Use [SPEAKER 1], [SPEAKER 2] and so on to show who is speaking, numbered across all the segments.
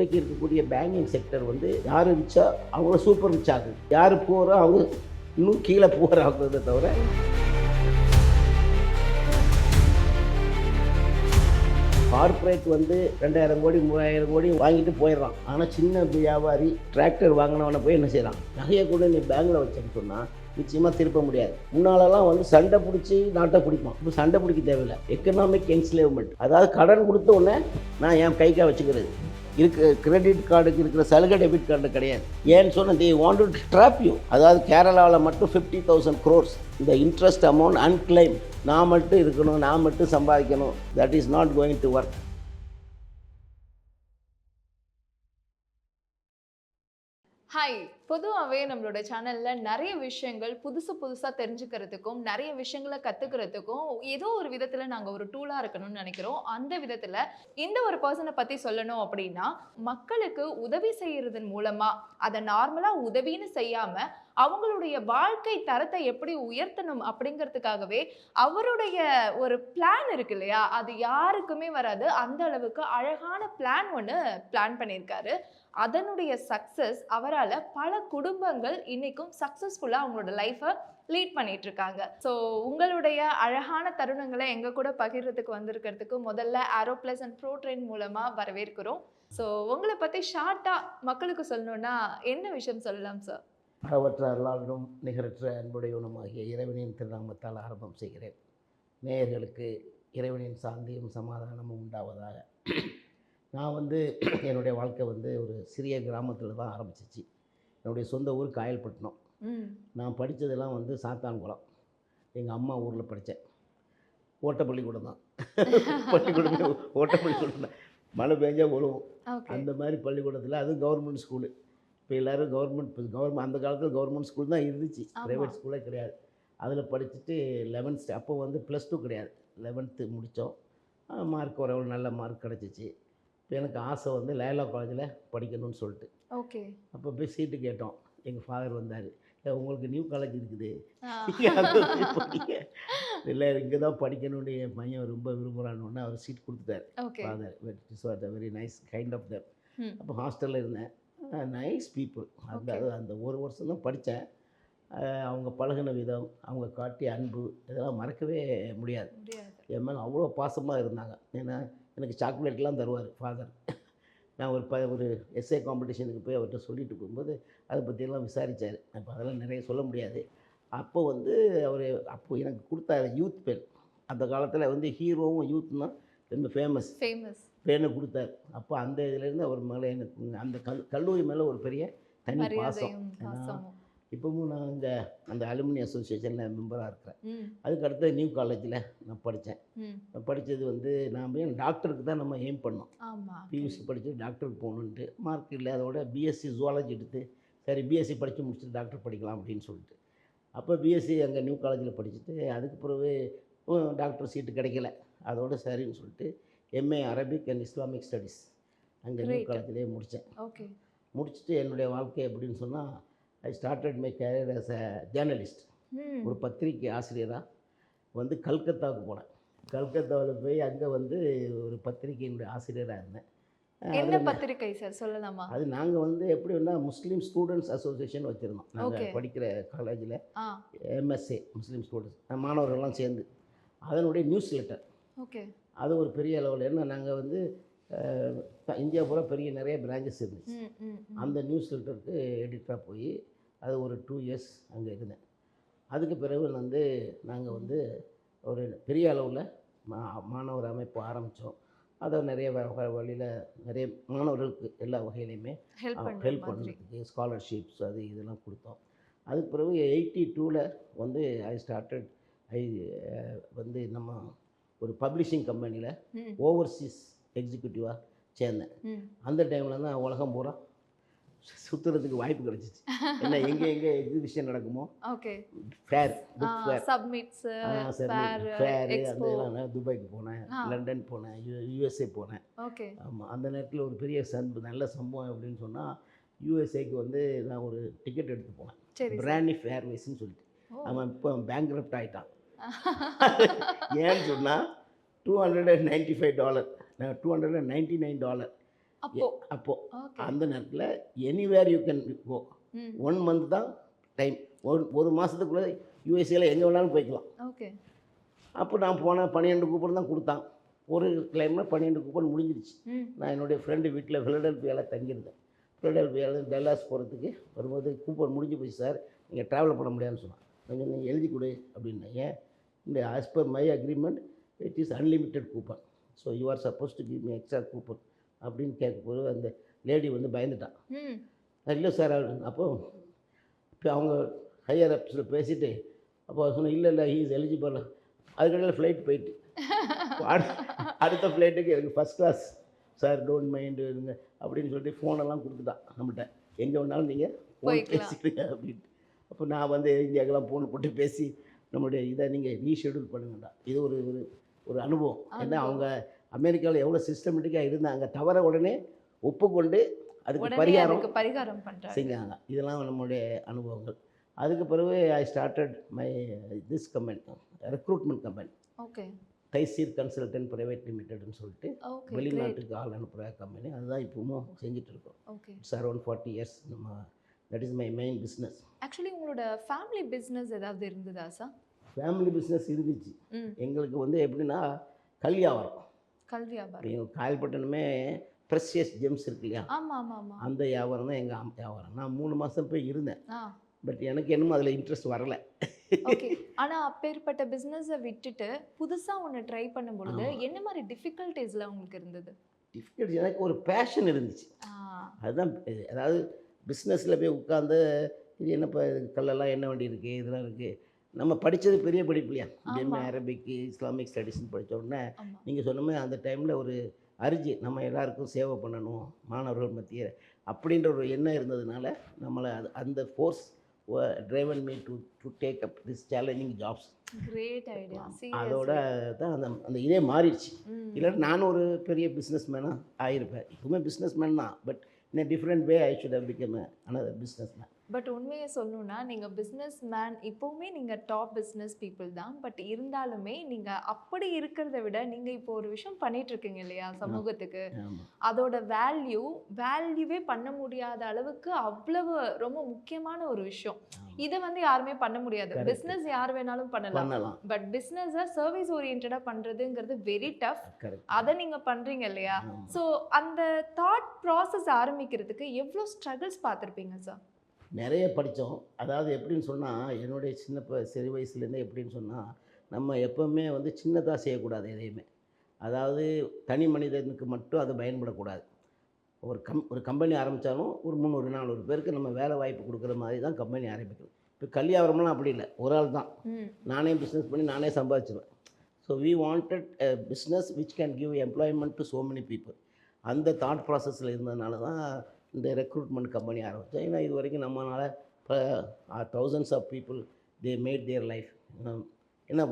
[SPEAKER 1] இன்றைக்கு இருக்கக்கூடிய banking sector வந்து யார் ரிச்சா அவங்க சூப்பர் ரிச் ஆகுது, யார் போகிறோ அவங்க இன்னும் கீழே போகிறாங்கிறத தவிர கார்ப்பரேட் வந்து 2000 கோடி 3000 கோடி வாங்கிட்டு போயிடுறான். ஆனால் சின்ன வியாபாரி டிராக்டர் வாங்கினவனை போய் என்ன செய்யறான், நகையை கூட நீ பேங்கில் வச்சேன்னு சொன்னால் நிச்சயமாக திருப்ப முடியாது. முன்னாலெல்லாம் வந்து சண்டை பிடிச்சி நாட்டை பிடிப்பான். இப்போ சண்டை பிடிக்க தேவையில்லை. எக்கனாமிக் என்ஸ்லேவ்மெண்ட், அதாவது கடன் கொடுத்த உடனே நான் என் கைக்கா வச்சுக்கிறது இருக்கு. கிரெடிட் கார்டுக்கு இருக்கிற சலுகை டெபிட் கார்டு கிடையாது. ஏன்னு சொன்னால் they want to trap you. அதாவது கேரளாவில் மட்டும் 50,000 crores இந்த இன்ட்ரெஸ்ட் அமௌண்ட் அன்கிளைம். நான் மட்டும் இருக்கணும், நான் மட்டும் சம்பாதிக்கணும். That is not going to work.
[SPEAKER 2] Hi, பொதுவாகவே நம்மளோட சேனலில் நிறைய விஷயங்கள் புதுசாக தெரிஞ்சுக்கிறதுக்கும் நிறைய விஷயங்களை கற்றுக்கிறதுக்கும் ஏதோ ஒரு விதத்தில் நாங்கள் ஒரு டூலாக இருக்கணும்னு நினைக்கிறோம். அந்த விதத்தில் இந்த ஒரு பர்சனை பற்றி சொல்லணும் அப்படின்னா, மக்களுக்கு உதவி செய்கிறதன் மூலமாக அதை நார்மலாக உதவின்னு செய்யாமல் அவங்களுடைய வாழ்க்கை தரத்தை எப்படி உயர்த்தணும் அப்படிங்கிறதுக்காகவே அவருடைய ஒரு பிளான் இருக்கு இல்லையா, அது யாருக்குமே வராது. அந்த அளவுக்கு அழகான பிளான் ஒன்று பிளான் பண்ணியிருக்காரு. அதனுடைய சக்ஸஸ் அவரால் பல குடும்பங்கள் இன்னைக்கும் சக்ஸஸ்ஃபுல்லாக அவங்களோட லைஃப்பை லீட் பண்ணிட்டு இருக்காங்க. ஸோ உங்களுடைய அழகான தருணங்களை எங்கள் கூட பகிர்றதுக்கு வந்திருக்கிறதுக்கு முதல்ல ஆரோப்ளஸ் அண்ட் ப்ரோ ட்ரெயின் மூலமாக வரவேற்கிறோம். ஸோ உங்களை பற்றி ஷார்ட்டாக மக்களுக்கு சொல்லணுன்னா என்ன விஷயம் சொல்லலாம் சார்?
[SPEAKER 1] அளவற்ற அருளாளனும் நிகரற்ற அன்புடையவனுமாகிய இறைவனின் திருநாமத்தால் ஆரம்பம் செய்கிறேன். நேயர்களுக்கு இறைவனின் சாந்தியும் சமாதானமும் உண்டாவதாக. நான் வந்து என்னுடைய வாழ்க்கை வந்து ஒரு சிறிய கிராமத்தில் தான் ஆரம்பிச்சிச்சு. என்னுடைய சொந்த ஊர் காயல்பட்டினம். நான் படித்ததெல்லாம் வந்து சாத்தான்குளம், எங்கள் அம்மா ஊரில் படித்தேன். ஓட்டப்பள்ளிக்கூடம் தான். பள்ளிக்கூடமே ஓட்டப்பள்ளிக்கூடம் தான். மழை பெஞ்சா ஒழுவும். அந்த மாதிரி பள்ளிக்கூடத்தில், அதுவும் கவர்மெண்ட் ஸ்கூலு. இப்போ எல்லோரும் கவர்மெண்ட் அந்த காலத்தில் கவர்மெண்ட் ஸ்கூல் தான் இருந்துச்சு, ப்ரைவேட் ஸ்கூலே கிடையாது. அதில் படிச்சுட்டு 11th அப்போ வந்து +2 கிடையாது, 11th முடித்தோம். மார்க் ஒரு நல்ல மார்க் கிடச்சிச்சு. இப்போ எனக்கு ஆசை வந்து லைலா காலேஜில் படிக்கணும்னு சொல்லிட்டு.
[SPEAKER 2] ஓகே.
[SPEAKER 1] அப்போ போய் சீட்டு கேட்டோம். எங்கள் ஃபாதர் வந்தார், உங்களுக்கு நியூ காலேஜ் இருக்குது, படிக்க இல்லை இங்கே தான் படிக்கணும்னு என் பையன் ரொம்ப விரும்புகிறான்னு அவர் சீட் கொடுத்துட்டார் father. It's what a very nice kind of them. அப்போ ஹாஸ்டலில் இருந்தேன். Nice people. அந்த ஒரு வருஷம் தான் படித்தேன். அவங்க பழகின விதம், அவங்க காட்டிய அன்பு, இதெல்லாம் மறக்கவே முடியாது. என் மேலே அவ்வளோ பாசமாக இருந்தாங்க. ஏன்னா எனக்கு சாக்லேட்லாம் தருவார் ஃபாதர். நான் ஒரு எஸ்ஏ காம்படிஷனுக்கு போய் அவர்கிட்ட சொல்லிட்டு போகும்போது அதை பற்றியெல்லாம் விசாரித்தார். அப்போ அதெல்லாம் நிறைய சொல்ல முடியாது. அப்போ வந்து அவர் எனக்கு கொடுத்தாரு யூத் பென். அந்த காலத்தில் வந்து ஹீரோவும் யூத்னா ரொம்ப ஃபேமஸ் பேனை கொடுத்தாரு. அப்போ அந்த இதுலேருந்து அவர் மேலே எனக்கு அந்த கல்லூரி மேலே ஒரு பெரிய தனி பாசம். இப்போவும் நான் அந்த அலுமினி அசோசியேஷனில் மெம்பராக இருக்கிறேன். அதுக்கு அடுத்து நியூ காலேஜில் நான் படித்தேன். படித்தது வந்து நான் டாக்டருக்கு தான் நம்ம எய்ம் பண்ணோம். பியூசி படித்து டாக்டருக்கு போகணுன்ட்டு மார்க் இல்லை. அதோட பிஎஸ்சி ஜுவாலஜி எடுத்து சரி பிஎஸ்சி படித்து முடிச்சுட்டு டாக்டர் படிக்கலாம் அப்படின்னு சொல்லிட்டு அப்போ பிஎஸ்சி அங்கே நியூ காலேஜில் படிச்சுட்டு அதுக்கு பிறகு டாக்டர் சீட்டு கிடைக்கல. அதோட சரின்னு சொல்லிட்டு MA Arabic and Islamic studies அங்கே நியூ காலேஜிலே முடித்தேன். முடிச்சுட்டு என்னுடைய வாழ்க்கை எப்படின்னு சொன்னால், ஐ started my career as a journalist. ஒரு பத்திரிக்கை ஆசிரியராக வந்து கல்கத்தாவுக்கு போனேன். கல்கத்தாவில் போய் அங்கே வந்து ஒரு பத்திரிகையினுடைய ஆசிரியராக இருந்தேன்.
[SPEAKER 2] என்ன பத்திரிகை சார் சொல்லலாமா?
[SPEAKER 1] அது நாங்கள் வந்து எப்படின்னா முஸ்லீம் ஸ்டூடெண்ட்ஸ் அசோசியேஷன் வச்சுருந்தோம். நாங்கள் படிக்கிற காலேஜில் எம்எஸ்ஏ முஸ்லீம் ஸ்டூடெண்ட்ஸ் மாணவர்கள்லாம் சேர்ந்து அதனுடைய நியூஸ் லெட்டர். அது ஒரு பெரிய லெவலில். ஏன்னா நாங்கள் வந்து இந்தியா பூரா பெரிய நிறைய பிரான்ச்சஸ் இருந்துச்சு. அந்த நியூஸ் லெட்டருக்கு எடிட்டராக போய் அது ஒரு 2 years அங்கே இருந்தேன். அதுக்கு பிறகு வந்து நாங்கள் வந்து ஒரு பெரிய அளவில் மாணவர் அமைப்பு ஆரம்பித்தோம். அதை நிறைய வழியில் நிறைய மாணவர்களுக்கு எல்லா வகையிலையுமே ஹெல்ப் பண்ணுறதுக்கு ஸ்காலர்ஷிப்ஸ் அது இதெல்லாம் கொடுத்தோம். அதுக்கு பிறகு 82ல் வந்து ஐ வந்து நம்ம ஒரு பப்ளிஷிங் கம்பெனியில் ஓவர்சீஸ் எக்ஸிக்யூட்டிவாக சேர்ந்தேன். அந்த டைமில் தான் உலகம் பூரா சுற்றுறதுக்கு வாய்ப்பு கிடச்சிச்சு. ஏன்னா எங்கே எக்ஸிபிஷன் நடக்குமோ ஃபேர், புக் ஃபேர், ஃபேரு அந்த இதெல்லாம் துபாய்க்கு போனேன், லண்டன் போனேன், யூஎஸ்ஏ போனேன். ஆமாம், அந்த நேரத்தில் ஒரு பெரிய நல்ல சம்பவம் அப்படின்னு சொன்னால், யூஎஸ்ஏக்கு வந்து நான் ஒரு டிக்கெட் எடுத்து போனேன், பிராண்டிஃப் ஏர்வேஸ்ன்னு சொல்லிட்டு. அவன் இப்போ பேங்க்ரப்ட் ஆகிட்டான். ஏன்னு சொன்னால் $295, $299
[SPEAKER 2] அப்போ
[SPEAKER 1] அப்போது
[SPEAKER 2] ஓகே.
[SPEAKER 1] அந்த நேரத்தில் எனிவேர் யூ கேன் கோ.
[SPEAKER 2] ம்.
[SPEAKER 1] 1 மந்த் தான் டைம். ஒரு மாதத்துக்குள்ளே யூஎஸ்ஏல எங்கே வேணாலும் போய்க்கலாம்.
[SPEAKER 2] ஓகே.
[SPEAKER 1] அப்போ நான் போனேன், 12 கூப்பன் தான் கொடுத்தான். ஒரு கிளைமில் 12 கூப்பன் முடிஞ்சிருச்சு.
[SPEAKER 2] ம்.
[SPEAKER 1] நான் என்னுடைய ஃப்ரெண்டு வீட்டில் ஃபிலடெல்ஃபியாவில் தங்கியிருந்தேன். ஃபிலடெல்ஃபியாவில் டெல்லாஸ் போகிறதுக்கு வரும்போது கூப்பன் முடிஞ்சு போச்சு சார், நீங்கள் ட்ராவல் பண்ண முடியாதுன்னு சொன்னான். கொஞ்சம் நீங்கள் எழுதி கொடு அப்படின்னேன். ஏன்? இந்த as per my agreement it is unlimited coupon, so you are suppose to give me extra coupon அப்படின்னு கேட்கும்போது அந்த லேடி வந்து பயந்துட்டான்.
[SPEAKER 2] ம்.
[SPEAKER 1] இல்லை சார் அப்படின்னு. அப்போ இப்போ அவங்க ஹையர் அப்ஸில் பேசிவிட்டு அப்போ சொன்னேன், இல்லை ஹீ இஸ் எலிஜிபிள். அதுக்கடையில் ஃப்ளைட் போயிட்டு அடுத்த ஃப்ளைட்டுக்கு எனக்கு first class sir don't mind இருங்க அப்படின்னு சொல்லிட்டு ஃபோனெல்லாம் கொடுத்துட்டான் நம்மகிட்ட. எங்கே வேணாலும் நீங்கள் ஃபோன்
[SPEAKER 2] போய்க்கலாம்.
[SPEAKER 1] பேசிக்கிறீங்க அப்படின்ட்டு. அப்போ நான் வந்து இந்தியாவுக்கெல்லாம் ஃபோன் போட்டு பேசி நம்மளுடைய இதை நீங்கள் ரீஷெடியூல் பண்ணுங்கடா. இது ஒரு ஒரு ஒரு அனுபவம். ஏன்னா அவங்க அமெரிக்காவில் எவ்வளோ சிஸ்டமேட்டிக்காக இருந்தாங்க, தவற உடனே ஒப்புக்கொண்டு அதுக்கு
[SPEAKER 2] உடனே
[SPEAKER 1] பரிகாரம்
[SPEAKER 2] அதுக்கு பரிகாரம் பண்றாங்க.
[SPEAKER 1] செஞ்சாங்க. இதெல்லாம் நம்மளுடைய அனுபவங்கள். அதுக்கு பிறகு I started my this company, recruitment company,
[SPEAKER 2] okay.
[SPEAKER 1] Thaiseer consultant private லிமிடெட்னு சொல்லிட்டு
[SPEAKER 2] ஓகே. கிரேட்.
[SPEAKER 1] வெளிநாட்டுக்கு ஆள் அனுப்புகிற கம்பெனி. அதுதான் இப்பவும் செஞ்சுட்டு இருக்கோம்.
[SPEAKER 2] ஓகே.
[SPEAKER 1] It's around 40 years. நம்ம that is my main business.
[SPEAKER 2] Actually உங்களோட ஃபேமிலி பிசினஸ் ஏதாவது இருந்ததா சார்?
[SPEAKER 1] ஃபேமிலி பிஸ்னஸ் இருந்துச்சு.
[SPEAKER 2] ம்.
[SPEAKER 1] எங்களுக்கு வந்து எப்படின்னா கல்வியாவரம்.
[SPEAKER 2] கல்வி வியாபாரம்.
[SPEAKER 1] இப்போ காயல்பட்டணுமே ப்ரெஷியஸ் ஜெம்ஸ் இருக்கு இல்லையா,
[SPEAKER 2] ஆமா ஆமா ஆமா.
[SPEAKER 1] அந்த வியாபாரம் தான் எங்கள் வியாபாரம். நான் 3 மாதம் போய் இருந்தேன்.
[SPEAKER 2] ஆ.
[SPEAKER 1] பட் எனக்கு என்னமோ அதில் இன்ட்ரெஸ்ட் வரலை.
[SPEAKER 2] ஓகே. ஆனா அப்பேற்பட்ட பிசினஸை விட்டுட்டு புதுசா ஒன்னு ட்ரை பண்ணும் பொழுது என்ன மாதிரி டிஃபிகல்ட்டிஸ்ல உங்களுக்கு இருந்தது?
[SPEAKER 1] டிஃபிகல்ட் எனக்கு ஒரு பேஷன் இருந்துச்சு.
[SPEAKER 2] ஆ.
[SPEAKER 1] அதுதான் அதாவது பிஸ்னஸில் போய் உட்காந்து இது என்னப்பா இது கல்லெல்லாம் என்ன வேண்டி இருக்குது, இதெல்லாம் இருக்குது. நம்ம படித்தது பெரிய படிப்பு இல்லையா, எம்ஏ அரபிக்கு இஸ்லாமிக் ஸ்டடீஸ்னு படித்த உடனே
[SPEAKER 2] ஆமா.
[SPEAKER 1] நீங்கள் சொன்ன மாதிரி அந்த டைமில் ஒரு அரிஜி நம்ம எல்லாருக்கும் சேவை பண்ணணும் மாணவர்கள் மத்தியில் அப்படின்ற ஒரு எண்ணம் இருந்ததுனால நம்மளை அந்த force driven me to take up this challenging jobs.
[SPEAKER 2] Great idea.
[SPEAKER 1] அதோட தான் அந்த இதே மாறிடுச்சு.
[SPEAKER 2] ம்.
[SPEAKER 1] இல்லைன்னா நானும் ஒரு பெரிய பிஸ்னஸ் மேனாக ஆகிருப்பேன். இப்போவுமே பிஸ்னஸ் மேன் தான், but in a different way I should have become another businessman.
[SPEAKER 2] But உண்மையை சொல்லணும்னா நீங்க பிஸ்னஸ் மேன், இப்போவுமே நீங்க டாப் பிஸ்னஸ் பீப்புள் தான். பட் இருந்தாலுமே நீங்க அப்படி இருக்கிறத விட நீங்க இப்போ ஒரு விஷயம் பண்ணிட்டு இருக்கீங்க இல்லையா சமூகத்துக்கு,
[SPEAKER 1] ஆமாம்.
[SPEAKER 2] அதோட வேல்யூவே பண்ண முடியாத அளவுக்கு அவ்வளவு ரொம்ப முக்கியமான ஒரு விஷயம். இதை வந்து யாருமே பண்ண முடியாது.
[SPEAKER 1] Correct.
[SPEAKER 2] பிஸ்னஸ் யார் வேணாலும் பண்ணலாம். பட் பிஸ்னஸை சர்வீஸ் ஓரியன்டா பண்றதுங்கிறது வெரி டஃப்.
[SPEAKER 1] கரெக்ட்.
[SPEAKER 2] அதை நீங்க பண்றீங்க இல்லையா? ஸோ அந்த தாட் ப்ராசஸ் ஆரம்பிக்கிறதுக்கு எவ்வளோ ஸ்ட்ரகிள்ஸ் பார்த்துருப்பீங்க சார்?
[SPEAKER 1] நிறைய படித்தோம். அதாவது எப்படின்னு சொன்னால் என்னுடைய சிறு வயசுலேருந்தே எப்படின்னு சொன்னால் நம்ம எப்போவுமே வந்து சின்னதாக செய்யக்கூடாது எதையுமே. அதாவது தனி மனிதனுக்கு மட்டும் அது பயன்படக்கூடாது. ஒரு கம்பெனி ஆரம்பித்தாலும் ஒரு 300-400 பேருக்கு நம்ம வேலை வாய்ப்பு கொடுக்குற மாதிரி தான் கம்பெனி ஆரம்பிக்கணும். இப்போ கல்யாணம்லாம் அப்படி இல்லை, ஒரு ஆள் தான். நானே பிஸ்னஸ் பண்ணி நானே சம்பாதிச்சிடுவேன். So we wanted a business which can give employment to so many people. அந்த தாட் ப்ராசஸில் இருந்ததுனால தான் இந்த ரெக்ரூட்மெண்ட் கம்பெனி ஆரம்பித்தோம். ஏன்னா இது வரைக்கும் நம்மளால் இப்போ thousands of people they made their life. ஏன்னா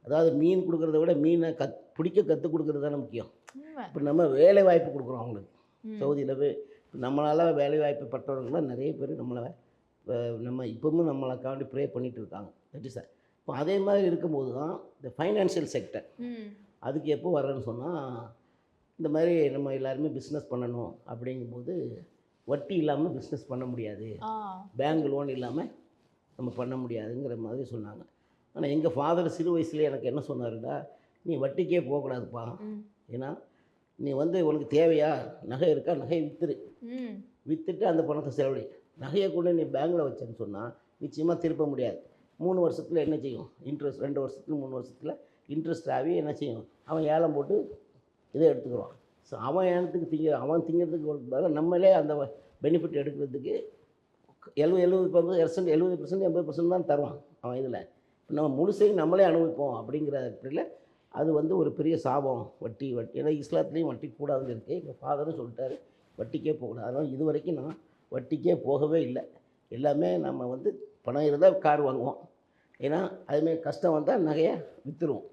[SPEAKER 1] அதாவது மீன் கொடுக்குறத விட மீனை பிடிக்க கற்றுக் கொடுக்குறது தானே முக்கியம். இப்போ நம்ம வேலை வாய்ப்பு கொடுக்குறோம் அவங்களுக்கு. சவுதியில் போய் நம்மளால் வேலை வாய்ப்பு பட்டவர்களாம் நிறைய பேர் நம்ம இப்போவும் நம்மளுக்காண்டி ப்ரே பண்ணிகிட்டு இருக்காங்க. தட் இஸ் இப்போ அதே மாதிரி இருக்கும்போது தான் இந்த ஃபைனான்ஷியல் செக்டர் அதுக்கு எப்போ வரேன்னு சொன்னால் இந்த மாதிரி நம்ம எல்லாருமே பிஸ்னஸ் பண்ணணும் அப்படிங்கும்போது வட்டி இல்லாமல் பிஸ்னஸ் பண்ண முடியாது, பேங்க் லோன் இல்லாமல் நம்ம பண்ண முடியாதுங்கிற மாதிரி சொன்னாங்க. ஆனால் எங்கள் ஃபாதர் சிறு வயசுலேயே எனக்கு என்ன சொன்னாருன்னா, நீ வட்டிக்கே போகக்கூடாதுப்பா. ஏன்னா நீ வந்து உனக்கு தேவையா, நகை இருக்கா, நகையை விற்றுட்டு அந்த பணத்தை செலவழி. நகையை கூட நீ பேங்கில் வச்சேன்னு சொன்னால் நிச்சயமாக திருப்ப முடியாது. 3 வருஷத்தில் என்ன செய்யும் இன்ட்ரெஸ்ட், 2 வருஷத்துல 3 வருஷத்தில் இன்ட்ரெஸ்ட் ஆகி என்ன செய்யும், அவன் ஏலம் போட்டு இதை எடுத்துக்குவான். ஸோ அவன் ஏலத்துக்கு அவன் திங்கிறதுக்கு பதிலாக நம்மளே அந்த பெனிஃபிட் எடுக்கிறதுக்கு 70% 80% தான் தருவான் அவன். இதில் இப்போ நம்ம முழுசையும் நம்மளே அனுபவிப்போம் அப்படிங்கிற இடத்துல அது வந்து ஒரு பெரிய சாபம். வட்டி ஏன்னா இஸ்லாத்துலேயும் வட்டி கூடாதுன்னு இருக்குது. எங்கள் ஃபாதரும் சொல்லிட்டாரு வட்டிக்கே போகக்கூடாது. அதனால் இது வரைக்கும் நான் வட்டிக்கே போகவே இல்லை. எல்லாமே நம்ம வந்து பணம் இருந்தால் கார் வாங்குவோம், ஏன்னா அதுமாரி கஷ்டம் வந்தால் நகையை விற்றுருவோம்.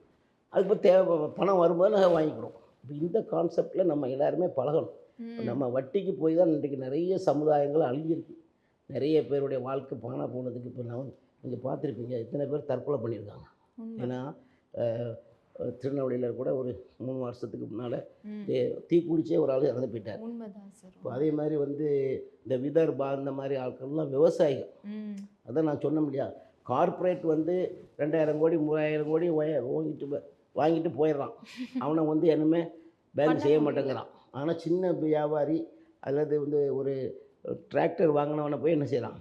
[SPEAKER 1] அதுக்கு தேவை பணம் வரும்போது நகை வாங்கிக்கிறோம். இப்போ இந்த கான்செப்டில் நம்ம எல்லாருமே பழகணும். நம்ம வட்டிக்கு போய் தான் இன்றைக்கு நிறைய சமுதாயங்கள் அழிஞ்சிருக்கு. நிறைய பேருடைய வாழ்க்கை பானா போனதுக்கு இப்போ நீங்கள் பார்த்துருப்பீங்க, எத்தனை பேர் தற்கொலை பண்ணியிருக்காங்க. ஏன்னா திருநெல்வேலியில் கூட ஒரு 3 வருஷத்துக்கு முன்னால்
[SPEAKER 2] ம்.
[SPEAKER 1] தீக்குளிச்சே ஒரு ஆள் இறந்து போயிட்டார்.
[SPEAKER 2] உண்மைதான் சார்.
[SPEAKER 1] இப்போ அதே மாதிரி வந்து இந்த விதர்பா இந்த மாதிரி ஆட்கள்லாம் விவசாயிகள்.
[SPEAKER 2] ம்.
[SPEAKER 1] அதான் நான் சொன்னோம் இல்லையா, கார்ப்பரேட் வந்து 2000 கோடி 3000 கோடி வாங்கிட்டு போயிடுறான். அவனை வந்து என்னமே பேங்க்
[SPEAKER 2] பண்ண
[SPEAKER 1] செய்ய
[SPEAKER 2] முடியல.
[SPEAKER 1] மாட்டேங்கிறான். ஆனால் சின்ன வியாபாரி அல்லது வந்து ஒரு டிராக்டர் வாங்கினவனை போய் என்ன செய்கிறான்,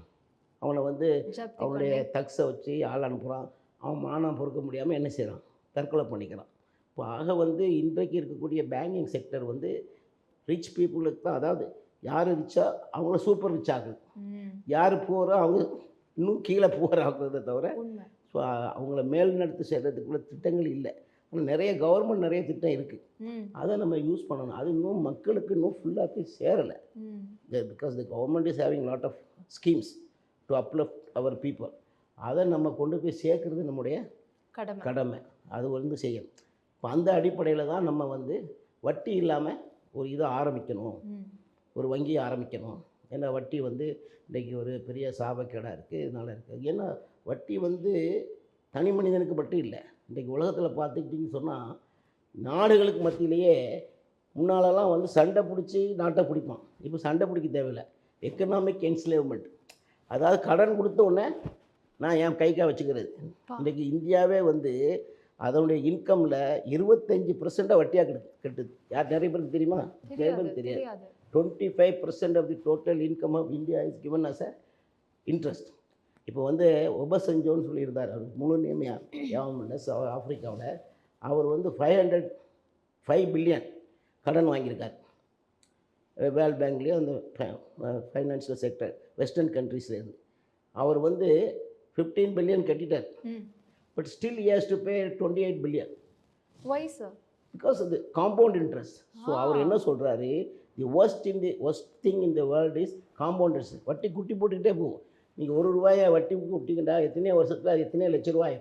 [SPEAKER 1] அவனை வந்து
[SPEAKER 2] ஜப்தி
[SPEAKER 1] அவனுடைய
[SPEAKER 2] பண்ணி.
[SPEAKER 1] தக்ஸை வச்சு ஆள் அனுப்புகிறான். அவன் மானம் பொறுக்க முடியாமல் என்ன செய்கிறான், தற்கொலை பண்ணிக்கிறான். இப்போ ஆக வந்து இன்றைக்கு இருக்கக்கூடிய பேங்கிங் செக்டர் வந்து ரிச் பீப்புளுக்கு தான், அதாவது யார் ரிச்சா அவங்கள சூப்பர் ரிச் ஆகுது,
[SPEAKER 2] ம்.
[SPEAKER 1] யார் போகிறோ அவங்க இன்னும் கீழே போகிறாங்கிறத தவிர
[SPEAKER 2] உண்மை.
[SPEAKER 1] ஸோ அவங்கள மேல் நடத்து செய்கிறதுக்குள்ள திட்டங்கள் இல்லை. ஆனால் நிறைய கவர்மெண்ட் நிறைய திட்டம் இருக்குது,
[SPEAKER 2] ம்.
[SPEAKER 1] அதை நம்ம யூஸ் பண்ணணும். அது இன்னும் மக்களுக்கு இன்னும் ஃபுல்லாக போய் சேரலை.
[SPEAKER 2] ம்.
[SPEAKER 1] Because the government is having lot of schemes to uplift our people. அதை நம்ம கொண்டு போய் சேர்க்கறது நம்முடைய
[SPEAKER 2] கடமை.
[SPEAKER 1] கடமை. அது வந்து செய்யணும். இப்போ அந்த அடிப்படையில் தான் நம்ம வந்து வட்டி இல்லாமல் ஒரு இதை ஆரம்பிக்கணும்,
[SPEAKER 2] ம்.
[SPEAKER 1] ஒரு வங்கியை ஆரம்பிக்கணும். ஏன்னா வட்டி வந்து இன்றைக்கி ஒரு பெரிய சாபக்கேடாக இருக்குது, இதனால் இருக்குது. ஏன்னா வட்டி வந்து தனி மனிதனுக்கு மட்டும் இல்லை. இன்றைக்கி உலகத்தில் பார்த்துக்கிட்டிங்கன்னு சொன்னால் நாடுகளுக்கு மத்தியிலேயே முன்னாலெல்லாம் வந்து சண்டை பிடிச்சி நாட்டை பிடிப்பான். இப்போ சண்டை பிடிக்க தேவையில்லை. எக்கனாமிக் என்ஸ்லேவ்மெண்ட், அதாவது கடன் கொடுத்த உடனே நான் என் கைக்கா வச்சுக்கிறது. இன்றைக்கி இந்தியாவே வந்து அதனுடைய இன்கமில் 25% வட்டியாக கட்டுது. யார் நிறைய பேருக்கு தெரியுமா? நிறைய பேருக்கு தெரியாது.
[SPEAKER 2] தெரியாது.
[SPEAKER 1] 25% of the total income of India is given as a interest. இப்போ வந்து ஒபசஞ்சோன்னு சொல்லியிருந்தார், அவர் முழு நேமியாக ஆஃப்ரிக்காவில். அவர் வந்து 5 பில்லியன் கடன் வாங்கியிருக்கார் வேர்ல்ட் பேங்க்லேயும் அந்த ஃபைனான்ஷியல் செக்டர் வெஸ்டர்ன் கண்ட்ரீஸ்லேருந்து. அவர் வந்து 15 பில்லியன் கட்டிட்டார்.
[SPEAKER 2] ம்.
[SPEAKER 1] But still he has to pay 28 billion
[SPEAKER 2] Why sir?
[SPEAKER 1] Because அது காம்பவுண்ட் இன்ட்ரெஸ்ட். ஸோ அவர் என்ன சொல்கிறாரு, தி worst thing in the world is compound interest. வட்டி குட்டி போட்டுக்கிட்டே போகும். நீங்கள் ₹1 வட்டி விட்டிங்கடா எத்தனையோ வருஷத்தில் அது எத்தனையோ லட்ச ரூபாய்.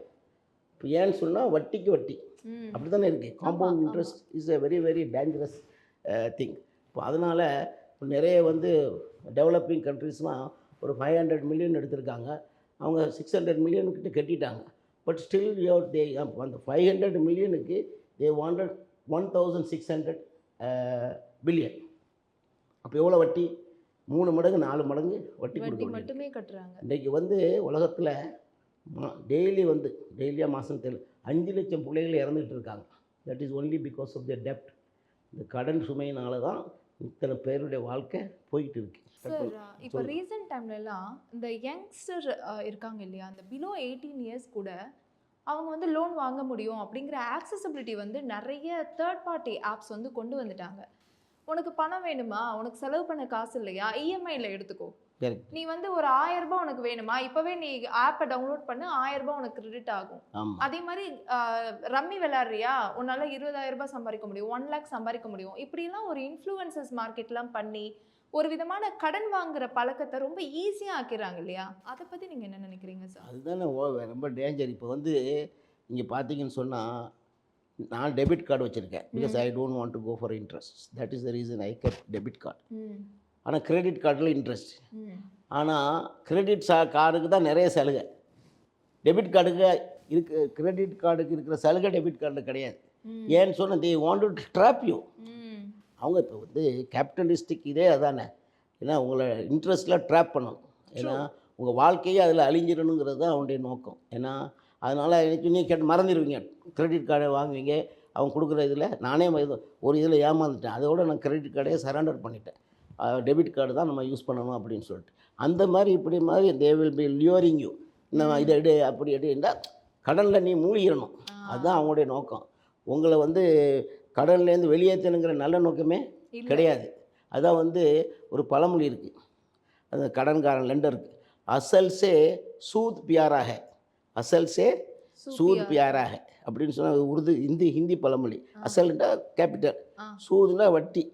[SPEAKER 1] இப்போ ஏன்னு சொன்னால் வட்டிக்கு வட்டி
[SPEAKER 2] ம்.
[SPEAKER 1] அப்படி தானே இருக்குது. Compound interest is a very very dangerous thing. இப்போ அதனால் இப்போ நிறைய வந்து டெவலப்பிங் கண்ட்ரீஸ்லாம் ஒரு 500 மில்லியன் எடுத்திருக்காங்க, அவங்க 600 மில்லியன் கிட்ட கட்டிட்டாங்க. பட் ஸ்டில் தே அந்த 500 மில்லியனுக்கு தே வாண்டட் 1600 பில்லியன். அப்போ எவ்வளோ வட்டி? 3 மடங்கு 4 மடங்கு வட்டி
[SPEAKER 2] வட்டி
[SPEAKER 1] கொடுக்க
[SPEAKER 2] மட்டுமே கட்டுறாங்க.
[SPEAKER 1] இன்றைக்கி வந்து உலகத்தில் டெய்லியாக மாதம் 5 லட்சம் பிள்ளைகள் இறந்துகிட்டு இருக்காங்க. That is only because of the டெப்ட். இந்த கடன் சுமையினால தான் இத்தனை பேருடைய வாழ்க்கை போயிட்டு இருக்கு.
[SPEAKER 2] சார் இப்போ ரீசெண்ட் டைம்லலாம் இந்த யங்ஸ்டர் இருக்காங்க இல்லையா, அந்த பிலோ 18 இயர்ஸ் கூட அவங்க வந்து லோன் வாங்க முடியும் அப்படிங்கிற ஆக்சசிபிலிட்டி வந்து நிறைய தேர்ட் பார்ட்டி ஆப்ஸ் வந்து கொண்டு வந்துட்டாங்க. உனக்கு பணம் வேணுமா, உனக்கு செலவு பண்ண காசு இல்லையா, இஎம்ஐயில் எடுத்துக்கோ.
[SPEAKER 1] சரி,
[SPEAKER 2] நீ வந்து ஒரு 1000 ரூபாய் உனக்கு வேணுமா, இப்போவே நீ ஆப்பை டவுன்லோட் பண்ணு, 1000 ரூபாய் உனக்கு கிரெடிட் ஆகும்.
[SPEAKER 1] ஆமாம்.
[SPEAKER 2] அதே மாதிரி ரம்மி விளையாடுறியா, உன்னால 20,000 ரூபாய் சம்பாதிக்க முடியும், 1 லேக் சம்பாதிக்க முடியும். இப்படிலாம் ஒரு இன்ஃப்ளூயன்சஸ் மார்க்கெட்லாம் பண்ணி ஒரு விதமான கடன் வாங்குற பழக்கத்தை ரொம்ப ஈஸியாக ஆக்கிறாங்க இல்லையா, அதை பற்றி நீங்கள் என்ன நினைக்கிறீங்க சார்?
[SPEAKER 1] அதுதானே ரொம்ப டேஞ்சர். இப்போ வந்து நீங்கள் பார்த்தீங்கன்னு சொன்னால் நான் டெபிட் கார்டு வச்சுருக்கேன். Because I don't want to go for interest. That is the reason I kept debit card. ஆனால் கிரெடிட் கார்டில் இன்ட்ரெஸ்ட். ஆனால் கிரெடிட் கார்டுக்கு தான் நிறைய சலுகை, டெபிட் கார்டுக்கு கிரெடிட் கார்டுக்கு இருக்கிற சலுகை டெபிட் கார்டில் கிடையாது. ஏன்னு சொன்னால் they want to drop you. அவங்க இப்போ வந்து கேபிட்டலிஸ்டிக் இதே அதானே. ஏன்னா உங்களை இன்ட்ரெஸ்ட்டில் ட்ராப் பண்ணணும். ஏன்னா உங்கள் வாழ்க்கையே அதில் அழிஞ்சிடணுங்கிறது தான் அவனுடைய நோக்கம். ஏன்னா அதனால் எனக்கு நீங்கள் மறந்துடுவீங்க, கிரெடிட் கார்டை வாங்குவீங்க. அவங்க கொடுக்குற இதில் நானே ஒரு இதில் ஏமாந்துட்டேன், அதோடு நான் கிரெடிட் கார்டே சரண்டர் பண்ணிட்டேன். டெபிட் கார்டு தான் நம்ம யூஸ் பண்ணணும் அப்படின்னு சொல்லிட்டு. அந்த மாதிரி இப்படி மாதிரி தே வில் பி லியோரிங் யூ. இந்த இதை எடு அப்படி எடுன்னா கடனில் நீ மூழ்கிடணும். அதுதான் அவங்களுடைய நோக்கம். உங்களை வந்து கடன்லேருந்து வெளியேற்றணுங்கிற நல்ல நோக்கமே கிடையாது. அதான் வந்து ஒரு பழமொழி இருக்குது, அந்த கடன்காரன் லெண்டருக்கு, அசல் சே சூத் பியாராக, அசல் சே சூத் பியாராக அப்படின்னு சொன்னால் ஹிந்தி பழமொழி. அசல்னா கேபிட்டல், சூதுனா வட்டி.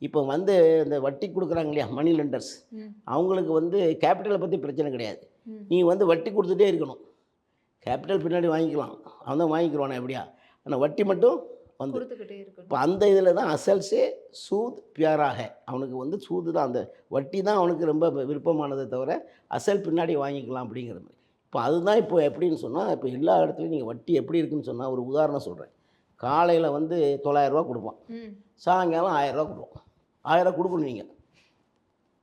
[SPEAKER 1] இப்போ வந்து இந்த வட்டி கொடுக்குறாங்க இல்லையா மணி லெண்டர்ஸ், அவங்களுக்கு வந்து கேபிட்டலை பற்றி பிரச்சனை கிடையாது. நீ வந்து வட்டி கொடுத்துட்டே இருக்கணும். கேபிட்டல் பின்னாடி வாங்கிக்கலாம், அவன் தான் வாங்கிக்கிறானே எப்படியா, ஆனால் வட்டி மட்டும் வந்து இப்போ அந்த இதில் தான் அசல்ஸே சூத் பியாராக. அவனுக்கு வந்து சூது தான், அந்த வட்டி தான் அவனுக்கு ரொம்ப விருப்பமானதை தவிர அசல் பின்னாடி வாங்கிக்கலாம் அப்படிங்கிற மாதிரி. இப்போ அதுதான் இப்போ எப்படின்னு சொன்னால், இப்போ எல்லா இடத்துலையும் நீங்கள் வட்டி எப்படி இருக்குன்னு சொன்னால், ஒரு உதாரணம் சொல்கிறேன். காலையில் வந்து 900 கொடுப்பான், சாயங்காலம் 1000 கொடுப்பான். 1000 கொடுக்கணும் நீங்கள்.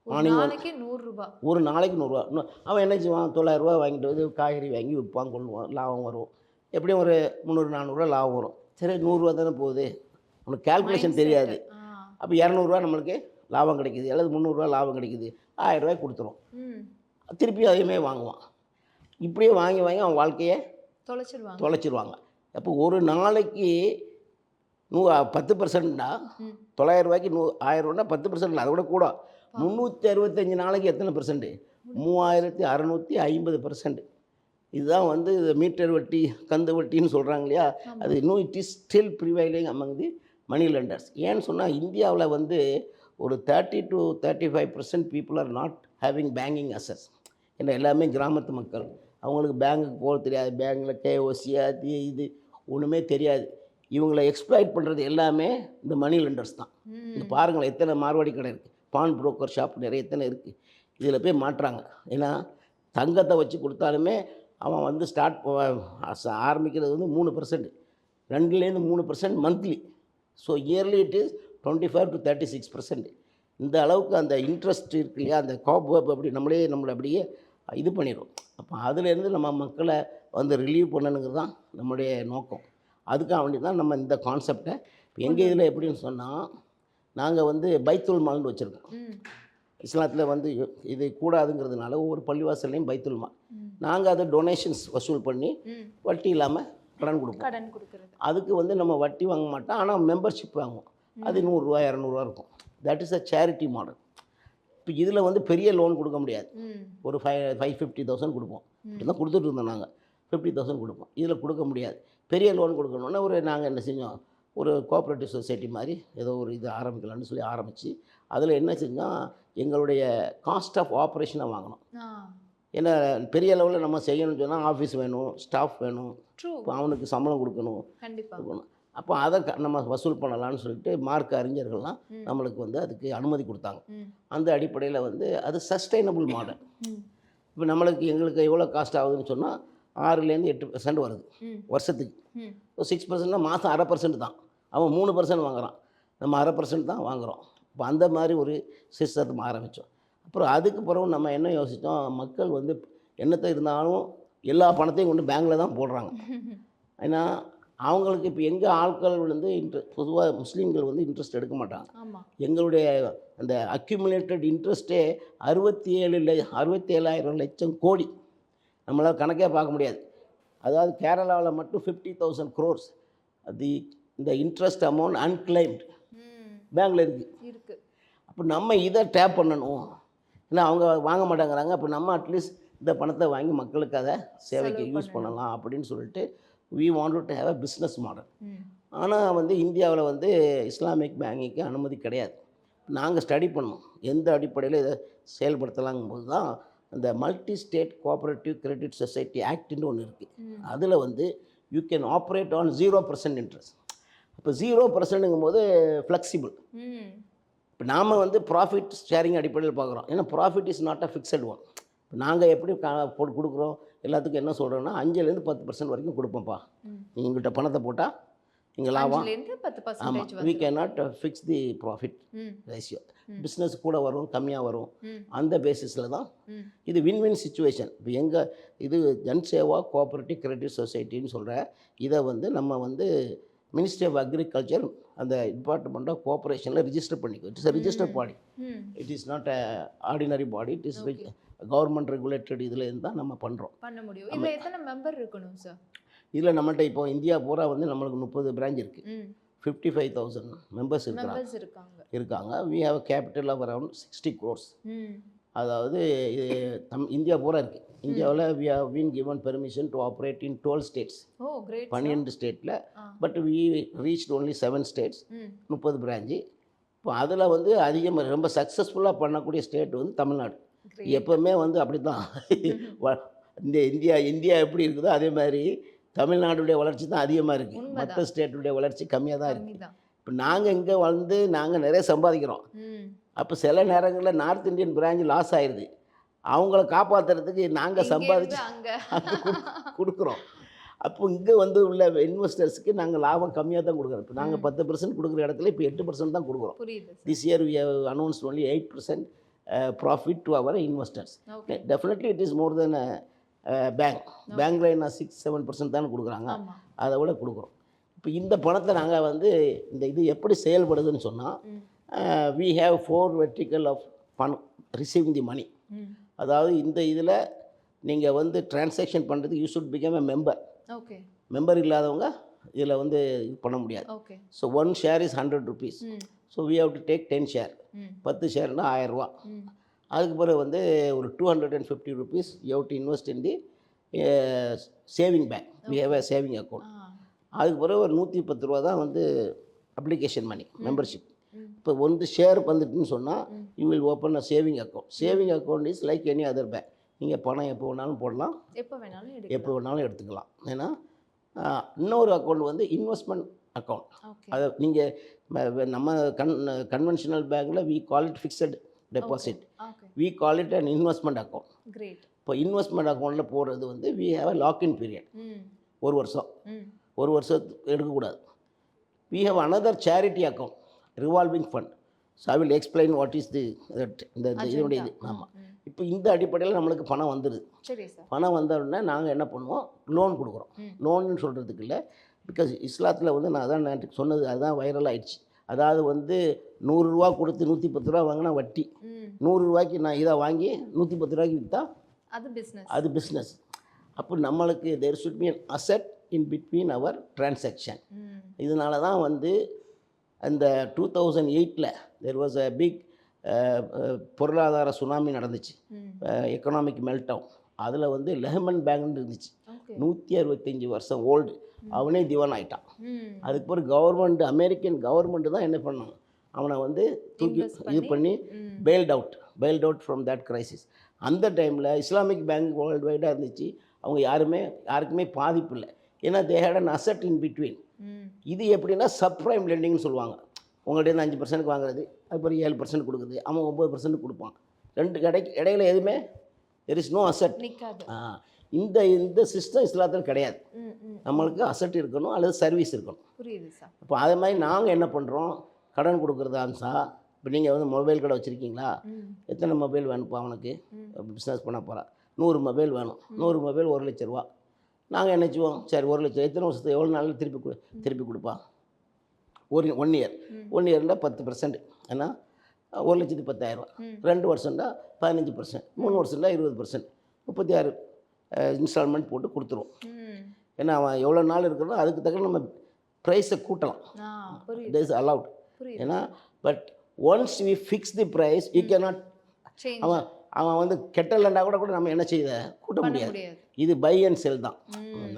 [SPEAKER 2] ஒரு நாளைக்கு 100 ரூபாய்.
[SPEAKER 1] ஒரு நாளைக்கு 100 அவன் என்ன செய்வான், 900 வாங்கிட்டு வந்து காய்கறி வாங்கி விற்பான், கொள்ளுவான், லாபம் வரும். எப்படியும் ஒரு 300 400 லாபம் வரும். சரி 100 தானே போகுது, உனக்கு கால்குலேஷன் தெரியாது. அப்போ 200 நம்மளுக்கு லாபம் கிடைக்குது, அல்லது 300 லாபம் கிடைக்குது, 1000 கொடுத்துரும். திருப்பி அதையுமே வாங்குவான். இப்படியே வாங்கி வாங்கி அவன் வாழ்க்கையை தொலைச்சிருவாங்க. அப்போ ஒரு நாளைக்கு 10%னா 900 1000 10% அதை விட கூட 365 நாளைக்கு எத்தனை பெர்சன்ட்? 3650%. இதுதான் வந்து மீட்டர் வட்டி, கந்து வட்டின்னு சொல்கிறாங்க இல்லையா, அது இன்னும் it is still prevailing among the money lenders. ஏன்னு சொன்னால் இந்தியாவில் வந்து ஒரு 30 to 35% people are not having banking access. ஏன்னா எல்லாமே கிராமத்து மக்கள், அவங்களுக்கு பேங்குக்கு போக தெரியாது, பேங்கில் கேஓசி அது இது ஒன்றுமே தெரியாது. இவங்களை எக்ஸ்ப்ளாய்ட் பண்ணுறது எல்லாமே இந்த மணி லெண்டர்ஸ் தான். இந்த பாருங்களேன், எத்தனை மார்வாடி கடை இருக்குது, பான் புரோக்கர் ஷாப் நிறைய எத்தனை இருக்குது, இதில் போய் மாட்டுறாங்க. ஏன்னா தங்கத்தை வச்சு கொடுத்தாலுமே அவன் வந்து ஆரம்பிக்கிறது வந்து 3%, 2லேருந்து 3% monthly. So yearly it is 25 to 36%. இந்த அளவுக்கு அந்த இன்ட்ரெஸ்ட் இருக்கு இல்லையா, அந்த காப் அப்படி நம்மளை அப்படியே இது பண்ணிடும். அப்போ அதுலேருந்து நம்ம மக்களை வந்து ரிலீவ் பண்ணணுங்கிறது தான் நம்முடைய நோக்கம். அதுக்காக வேண்டி தான் நம்ம இந்த கான்செப்டை இப்போ எங்கள் இதில் எப்படின்னு சொன்னால், நாங்கள் வந்து பைத்துல் மால்னு வச்சுருக்கோம். இஸ்லாத்தில் வந்து இது கூடாதுங்கிறதுனால ஒவ்வொரு பள்ளிவாசல்லையும் பைத்துல் மால். நாங்கள் அதை டொனேஷன்ஸ் வசூல் பண்ணி வட்டி இல்லாமல் கடன் கொடுப்போம். அதுக்கு வந்து நம்ம வட்டி வாங்க மாட்டோம், ஆனால் மெம்பர்ஷிப் வாங்குவோம். அது 100 ரூபா 200 இருக்கும். That is a charity model. இப்போ இதில் வந்து பெரிய லோன் கொடுக்க முடியாது. ஒரு 550,000 கொடுப்போம். இப்படி தான் கொடுத்துட்டு இருந்தோம் நாங்கள். 50,000 கொடுப்போம். இதில் கொடுக்க முடியாது. பெரிய லோன் கொடுக்கணுன்னா நாங்கள் என்ன செஞ்சோம், ஒரு கோஆப்ரேட்டிவ் சொசைட்டி மாதிரி ஏதோ ஒரு இது ஆரம்பிக்கலாம்னு சொல்லி ஆரம்பித்து அதில் என்ன செஞ்சோம், எங்களுடைய காஸ்ட் ஆஃப் ஆப்ரேஷனை வாங்கினோம். ஏன்னா பெரிய லெவலில் நம்ம செய்யணும்னு சொன்னால் ஆஃபீஸ் வேணும், ஸ்டாஃப் வேணும், இப்போ அவனுக்கு சம்பளம் கொடுக்கணும். அப்போ அதை நம்ம வசூல் பண்ணலான்னு சொல்லிட்டு மார்க் அறிஞர்கள்லாம் நம்மளுக்கு வந்து அதுக்கு அனுமதி கொடுத்தாங்க. அந்த அடிப்படையில் வந்து அது சஸ்டைனபிள் மாடல். இப்போ எங்களுக்கு எவ்வளோ காஸ்ட் ஆகுதுன்னு சொன்னால் 6லேருந்து 8% வருது வருஷத்துக்கு. 6%னா மாதம் 1/2% தான். அவன் 3% வாங்குகிறான், நம்ம 1/2% தான் வாங்குகிறோம். இப்போ அந்த மாதிரி ஒரு சிஸ்டத்தை ஆரம்பித்தோம். அப்புறம் அதுக்கு பிறகு நம்ம என்ன யோசித்தோம், மக்கள் வந்து என்னத்தை இருந்தாலும் எல்லா பணத்தையும் கொண்டு பேங்கில் தான் போடுறாங்க. ஏன்னா அவங்களுக்கு இப்போ எங்கள் ஆட்கள் வந்து பொதுவாக முஸ்லீம்கள் வந்து இன்ட்ரெஸ்ட் எடுக்க மாட்டாங்க. எங்களுடைய அந்த அக்யூமுலேட்டட் இன்ட்ரெஸ்ட்டே 67,000 லட்சம் கோடி. நம்மளால் கணக்கே பார்க்க முடியாது. அதாவது கேரளாவில் மட்டும் 50,000 crores இந்த இன்ட்ரெஸ்ட் அமௌண்ட் அன்கிளைம்டு பேங்கில் இருக்குது. அப்போ நம்ம இதை டேப் பண்ணணும். ஏன்னா அவங்க வாங்க மாட்டேங்கிறாங்க. அப்போ நம்ம அட்லீஸ்ட் இந்த பணத்தை வாங்கி மக்களுக்கு அதை சேவைக்கு யூஸ் பண்ணலாம் அப்படின்னு சொல்லிட்டு we wanted to have a business model. ஆனால் வந்து இந்தியாவில் வந்து இஸ்லாமிக் பேங்கிங்க்கு அனுமதி கிடையாது. நாங்கள் ஸ்டடி பண்ணோம் எந்த அடிப்படையில் இதை செயல்படுத்தலாங்கும்போது தான் அந்த multi state cooperative credit society ஆக்ட்னு ஒன்று இருக்குது. அதில் வந்து you can operate on 0% interest. இப்போ 0%ங்கும் போது ஃப்ளெக்சிபிள். இப்போ நாம் வந்து ப்ராஃபிட் ஷேரிங் அடிப்படையில் பார்க்குறோம். ஏன்னா profit is not a fixed one. இப்போ நாங்கள் எப்படி போட்டு கொடுக்குறோம், எல்லாத்துக்கும் என்ன சொல்கிறோன்னா 5லேருந்து 10% வரைக்கும் கொடுப்போம்ப்பா. நீங்கள் உங்கள்கிட்ட பணத்தை போட்டால் நீங்கள் லாபம். ஆமாம், we cannot fix the profit ratio. Business கூட வரும், கம்மியாக வரும். அந்த பேசிஸில் தான் இது வின் சுச்சுவேஷன். இப்போ எங்கள் இது ஜன்சேவா கோஆப்ரேட்டிவ் கிரெடிட் சொசைட்டின்னு சொல்கிற இதை வந்து நம்ம வந்து மினிஸ்ட்ரி ஆஃப் அக்ரிகல்ச்சர் அந்த டிபார்ட்மெண்ட் ஆஃப் கோஆப்ரேஷனில் ரிஜிஸ்டர் பண்ணிக்கோ. It's a register body. It is not a ordinary body. It is government regulated. இதில் இருந்து தான் நம்ம பண்ணுறோம்.
[SPEAKER 2] பண்ண முடியும். இதில் எத்தனை மெம்பர் இருக்கணும் சார்?
[SPEAKER 1] இதில் நம்மள்ட்ட இப்போ இந்தியா பூரா வந்து நம்மளுக்கு 30 பிரான்ச் இருக்குது. 55,000 மெம்பர்ஸ் இருக்காங்க. we have a capital of around 60 crores. அதாவது இந்தியா பூரா இருக்குது. இந்தியாவில் we have been given permission to operate in 12 states. 12 ஸ்டேட்டில். But we reached only 7 states. 30 branch. இப்போ அதில் வந்து அதிகமாக ரொம்ப சக்ஸஸ்ஃபுல்லாக பண்ணக்கூடிய ஸ்டேட் வந்து தமிழ்நாடு. எப்போவுமே வந்து அப்படி தான் இந்த இந்தியா எப்படி இருக்குதோ அதே மாதிரி தமிழ்நாடுடைய வளர்ச்சி தான் அதிகமாக இருக்குது. மற்ற ஸ்டேட்டுடைய வளர்ச்சி கம்மியாக தான் இருக்குது. இப்போ நாங்கள் இங்கே வந்து நாங்கள் நிறைய சம்பாதிக்கிறோம். அப்போ சில நேரங்களில் நார்த் இந்தியன் பிரான்ச் லாஸ் ஆயிடுது. அவங்கள காப்பாற்றுறதுக்கு நாங்கள்
[SPEAKER 2] இங்க இருந்து
[SPEAKER 1] சம்பாதிச்சு
[SPEAKER 2] அங்க
[SPEAKER 1] அது கொடுக்குறோம். அப்போ இங்கே வந்து உள்ள இன்வெஸ்டர்ஸ்க்கு நாங்கள் லாபம் கம்மியாக தான் கொடுக்குறோம். இப்போ நாங்கள் 10% கொடுக்குற இடத்துல இப்போ 8% தான் கொடுக்குறோம்.
[SPEAKER 2] புரியுது sir.
[SPEAKER 1] This year we have announced only 8% profit to our investors.
[SPEAKER 2] Okay.
[SPEAKER 1] Definitely it is more than bank. பேங்க்ல என்ன 6-7% தானே கொடுக்குறாங்க,
[SPEAKER 2] ஆமா.
[SPEAKER 1] அதை விட கொடுக்குறோம். இப்போ இந்த பணத்தை நாங்கள் வந்து இந்த இது எப்படி செயல்படுதுன்னு சொன்னால், வி ஹேவ் 4 வெர்டிக்கல் ஆஃப் பணம் ரிசீவிங் தி மணி. அதாவது இந்த இதில் நீங்கள் வந்து டிரான்சாக்ஷன் பண்ணுறதுக்கு you should become a member.
[SPEAKER 2] Okay.
[SPEAKER 1] Member இல்லாதவங்க இதில் வந்து இது பண்ண முடியாது.
[SPEAKER 2] Okay.
[SPEAKER 1] So 1 share is 100 rupees. So we have to take 10 share. 10 ஷேர்னா 1000 ரூபா. அதுக்கு பிறகு வந்து ஒரு 250 rupees you have to invest in the saving bank. We have a saving account. அதுக்கு பிறகு ஒரு 110 ரூபா தான் வந்து அப்ளிகேஷன் மணி, மெம்பர்ஷிப். இப்போ வந்து ஷேர் வந்துட்டுன்னு சொன்னால் you will open a saving account. Saving account is like any other bank. நீங்கள் பணம் எப்போ வேணாலும் போடலாம்,
[SPEAKER 2] எப்போ வேணாலும்
[SPEAKER 1] எடுத்துக்கலாம். ஏன்னா இன்னொரு அக்கௌண்ட் வந்து இன்வெஸ்ட்மெண்ட் அக்கௌண்ட்.
[SPEAKER 2] ஓகே.
[SPEAKER 1] அதை நீங்கள் நம்ம கன்வென்ஷனல் பேங்க்கில் we call it fixed deposit.
[SPEAKER 2] Okay.
[SPEAKER 1] We call it an investment account.
[SPEAKER 2] Great.
[SPEAKER 1] இப்போ இன்வெஸ்ட்மெண்ட் அக்கௌண்ட்டில் போடுறது வந்து we have a lock in period. 1 வருஷம். 1 வருஷத்துக்கு எடுக்கக்கூடாது. We have another charity account, revolving fund. So I will explain what is the இந்த இதனுடைய இது. ஆமாம். இப்போ இந்த அடிப்படையில் நம்மளுக்கு பணம் வந்துடுது.
[SPEAKER 2] சரி சார்.
[SPEAKER 1] பணம் வந்த உடனே நாங்கள் என்ன பண்ணுவோம், லோன் கொடுக்குறோம். லோன்னு சொல்கிறதுக்கு இல்லை, பிகாஸ் இஸ்லாத்தில் வந்து நான் அதான் நேற்று சொன்னது, அதுதான் வைரல் ஆயிடுச்சு. அதாவது வந்து 100 ரூபா கொடுத்து 110 ரூபா வாங்கினா வட்டி. 100 ரூபாய்க்கு நான் இதை வாங்கி 110 ரூபாய்க்கு விற்றா அது பிஸ்னஸ். அப்போ நம்மளுக்கு there should be an asset in between our transaction. இதனால தான் வந்து அந்த 2008 தேர் வாஸ் அ பிக் பொருளாதார சுனாமி நடந்துச்சு, எக்கனாமிக் மெல்டவுன். அதில் வந்து லெஹமன் பேங்க்னு இருந்துச்சு, 165 வருஷம் ஓல்டு. அவனே திவான் ஆகிட்டான். அதுக்கு பிறகு கவர்மெண்ட், அமெரிக்கன் கவர்மெண்ட்டு தான் என்ன பண்ணாங்க, அவனை வந்து தூக்கி இது பண்ணி failed out from that crisis. அந்த டைமில் இஸ்லாமிக் பேங்க் வேர்ல்டு வைடாக இருந்துச்சு. அவங்க யாருக்குமே பாதிப்பு இல்லை. ஏன்னா they had an asset in between. இது எப்படின்னா சப்ரைம் லெண்டிங்னு சொல்லுவாங்க. உங்கள்கிட்ட 5% வாங்குறது, அதுக்கப்புறம் 7% கொடுக்குது, அவன் 9% கொடுப்பான். ரெண்டு இடையில எதுவுமே தெர் இஸ் நோ அசெட். இந்த சிஸ்டம் இஸ்லாத்தில் கிடையாது. நம்மளுக்கு அசெட் இருக்கணும் அல்லது சர்வீஸ் இருக்கணும்.
[SPEAKER 2] புரியுது சார்.
[SPEAKER 1] இப்போ அதே மாதிரி நாங்கள் என்ன பண்ணுறோம், கடன் கொடுக்குறதான்சா. இப்போ நீங்கள் வந்து மொபைல் கடை வச்சுருக்கீங்களா, எத்தனை மொபைல் வேணும்ப்பா அவனுக்கு, பிஸ்னஸ் பண்ண போகிறா, 100 மொபைல் வேணும். 100 மொபைல் 1 லட்ச ரூபா. நாங்கள் என்ன செய்வோம், சரி 1 லட்சம் எத்தனை வருஷத்துக்கு எவ்வளோ நாளில் திருப்பி கொடுப்பான், 1 இயர். 1 இயர்னா 10%. ஏன்னா 1,10,000 ரூபா. 2 வருஷம்னா 15%, 3 வருஷம்னா 20%, 36 இன்ஸ்டால்மெண்ட் போட்டு கொடுத்துருவோம். ஏன்னா அவன் எவ்வளோ நாள் இருக்கிறதோ அதுக்கு தக்க நம்ம ப்ரைஸை கூட்டலாம். This is allowed. ஏன்னா but once we fix the price you cannot. அவன் வந்து கெட்டலண்டா கூட நம்ம என்ன செய்ய கூட்ட முடியாது. இது பை அண்ட் செல் தான்.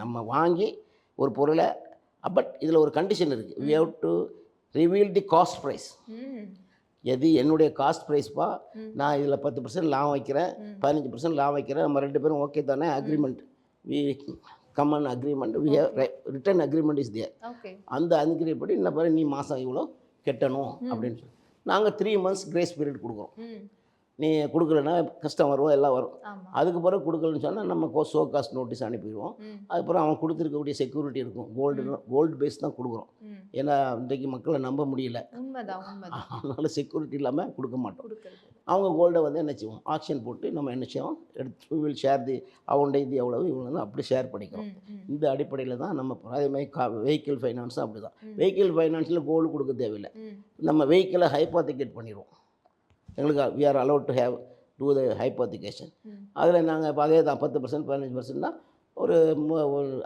[SPEAKER 1] நம்ம வாங்கி ஒரு பொருளை, பட் இதில் ஒரு கண்டிஷன் இருக்குது, we have to reveal the cost price. எது என்னுடைய காஸ்ட் ப்ரைஸ்ப்பா, நான் இதில் 10% லாபம் வைக்கிறேன், 15% லாபம் வைக்கிறேன், நம்ம 2 பேரும் ஓகே தானே, agreement, we common agreement, we have written agreement is there. அந்த அக்ரிமெண்ட் படி என்ன பாரு, நீ மாதம் இவ்வளோ கட்டணும் அப்படின்னு சொல்லி நாங்கள் 3 months கிரேஸ் பீரியட் கொடுக்குறோம். நீ கொடுக்கலன்னா கஷ்டம் வரும், எல்லாம் வரும். அதுக்கு பிறகு கொடுக்கலன்னு சொன்னால் நம்ம ஷோ காஸ்ட் நோட்டீஸ் அனுப்பிடுவோம். அதுக்கப்புறம் அவன் கொடுத்துருக்கக்கூடிய செக்யூரிட்டி இருக்கும், கோல்டு பேஸ் தான் கொடுக்குறோம். ஏன்னா இன்றைக்கு மக்களை நம்ப முடியல, அதனால செக்யூரிட்டி இல்லாமல் கொடுக்க மாட்டோம். அவங்க கோல்டை வந்து என்ன செய்வோம், ஆக்ஷன் போட்டு நம்ம என்ன செய்வோம், எடுத்து வில் ஷேர் தி அவன்கிட்ட இது எவ்வளவு இவ்வளோ அப்படி ஷேர் பண்ணிக்கிறோம். இந்த அடிப்படையில் தான் நம்ம அதேமாதிரி வெஹிக்கிள் ஃபைனான்ஸும் அப்படி தான். வெஹிக்கிள் ஃபைனான்ஸில் கோல்டு கொடுக்க தேவையில்லை, நம்ம வெஹிக்கிளை ஹைபாத்திகேட் பண்ணிடுவோம். எங்களுக்கு we are allowed to have do the hypothecation. அதில் நாங்கள் இப்போ அதே தான் 10% 15% தான். ஒரு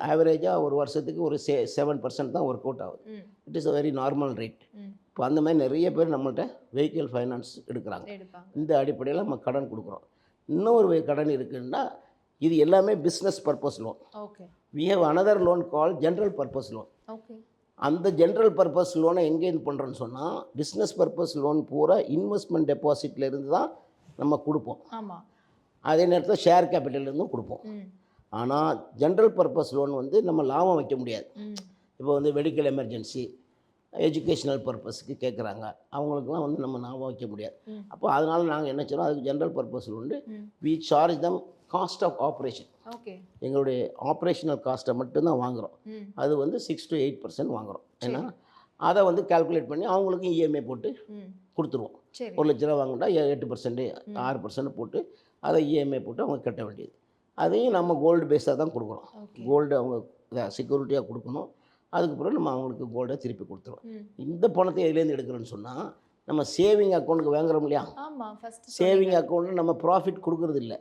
[SPEAKER 1] ஆவரேஜாக ஒரு வருஷத்துக்கு ஒரு 7% தான் ஒர்க் அவுட் ஆகுது. It is a very normal rate. இப்போ அந்த மாதிரி நிறைய பேர் நம்மள்கிட்ட வெஹிக்கிள் ஃபைனான்ஸ் எடுக்கிறாங்க. இந்த அடிப்படையில் நம்ம கடன் கொடுக்குறோம். இன்னொரு கடன் இருக்குன்னா இது எல்லாமே business purpose loan. We have another loan call general purpose loan. அந்த ஜென்ரல் பர்பஸ் லோனை எங்கேருந்து பண்ணுறோன்னு சொன்னால், பிஸ்னஸ் பர்பஸ் லோன் பூரா இன்வெஸ்ட்மெண்ட் டெபாசிட்லேருந்து தான் நம்ம கொடுப்போம். அதே நேரத்தில் ஷேர் கேபிட்டல்லேருந்தும் கொடுப்போம். ஆனால் ஜென்ரல் பர்பஸ் லோன் வந்து நம்ம லாபம் வைக்க முடியாது. இப்போ வந்து மெடிக்கல் எமர்ஜென்சி, எஜுகேஷ்னல் பர்பஸ்க்கு கேட்குறாங்க. அவங்களுக்குலாம் வந்து நம்ம ஞாபகம் வைக்க முடியாது.
[SPEAKER 2] ம்.
[SPEAKER 1] அப்போ அதனால நாங்கள் என்ன செய்றோம், அதுக்கு ஜென்ரல் பர்பஸில் உண்டு.
[SPEAKER 2] ம்.
[SPEAKER 1] We charge them cost of operation.
[SPEAKER 2] Okay.
[SPEAKER 1] எங்களுடைய ஆப்ரேஷனல் காஸ்ட்டை மட்டும்தான் வாங்குகிறோம்.
[SPEAKER 2] ம்.
[SPEAKER 1] அது வந்து 6 to 8% வாங்குகிறோம். ஏன்னா
[SPEAKER 2] சரி.
[SPEAKER 1] அதை வந்து கால்குலேட் பண்ணி அவங்களுக்கும் இஎம்ஐ போட்டு
[SPEAKER 2] ம்.
[SPEAKER 1] கொடுத்துருவோம்.
[SPEAKER 2] சரி.
[SPEAKER 1] 1,00,000 வாங்கினா 8%, 6% போட்டு அதை இஎம்ஐ போட்டு அவங்க கட்ட வேண்டியது. அதையும் நம்ம கோல்டு பேஸாக தான் கொடுக்குறோம்.
[SPEAKER 2] ஓகே.
[SPEAKER 1] கோல்டு அவங்க செக்யூரிட்டியாக கொடுக்கணும். அதுக்கு பிறகு நம்ம அவங்களுக்கு கோல்டை திருப்பி கொடுத்துருவோம்.
[SPEAKER 2] ம்.
[SPEAKER 1] இந்த பணத்தை எதுலேருந்து எடுக்கிறோன்னு சொன்னால், நம்ம சேவிங் அக்கௌண்ட்டுக்கு வாங்குறோம் இல்லையா,
[SPEAKER 2] ஆமா ஃபர்ஸ்ட்
[SPEAKER 1] சேவிங் அக்கௌண்ட்டில் நம்ம ப்ராஃபிட் கொடுக்கறது இல்லை.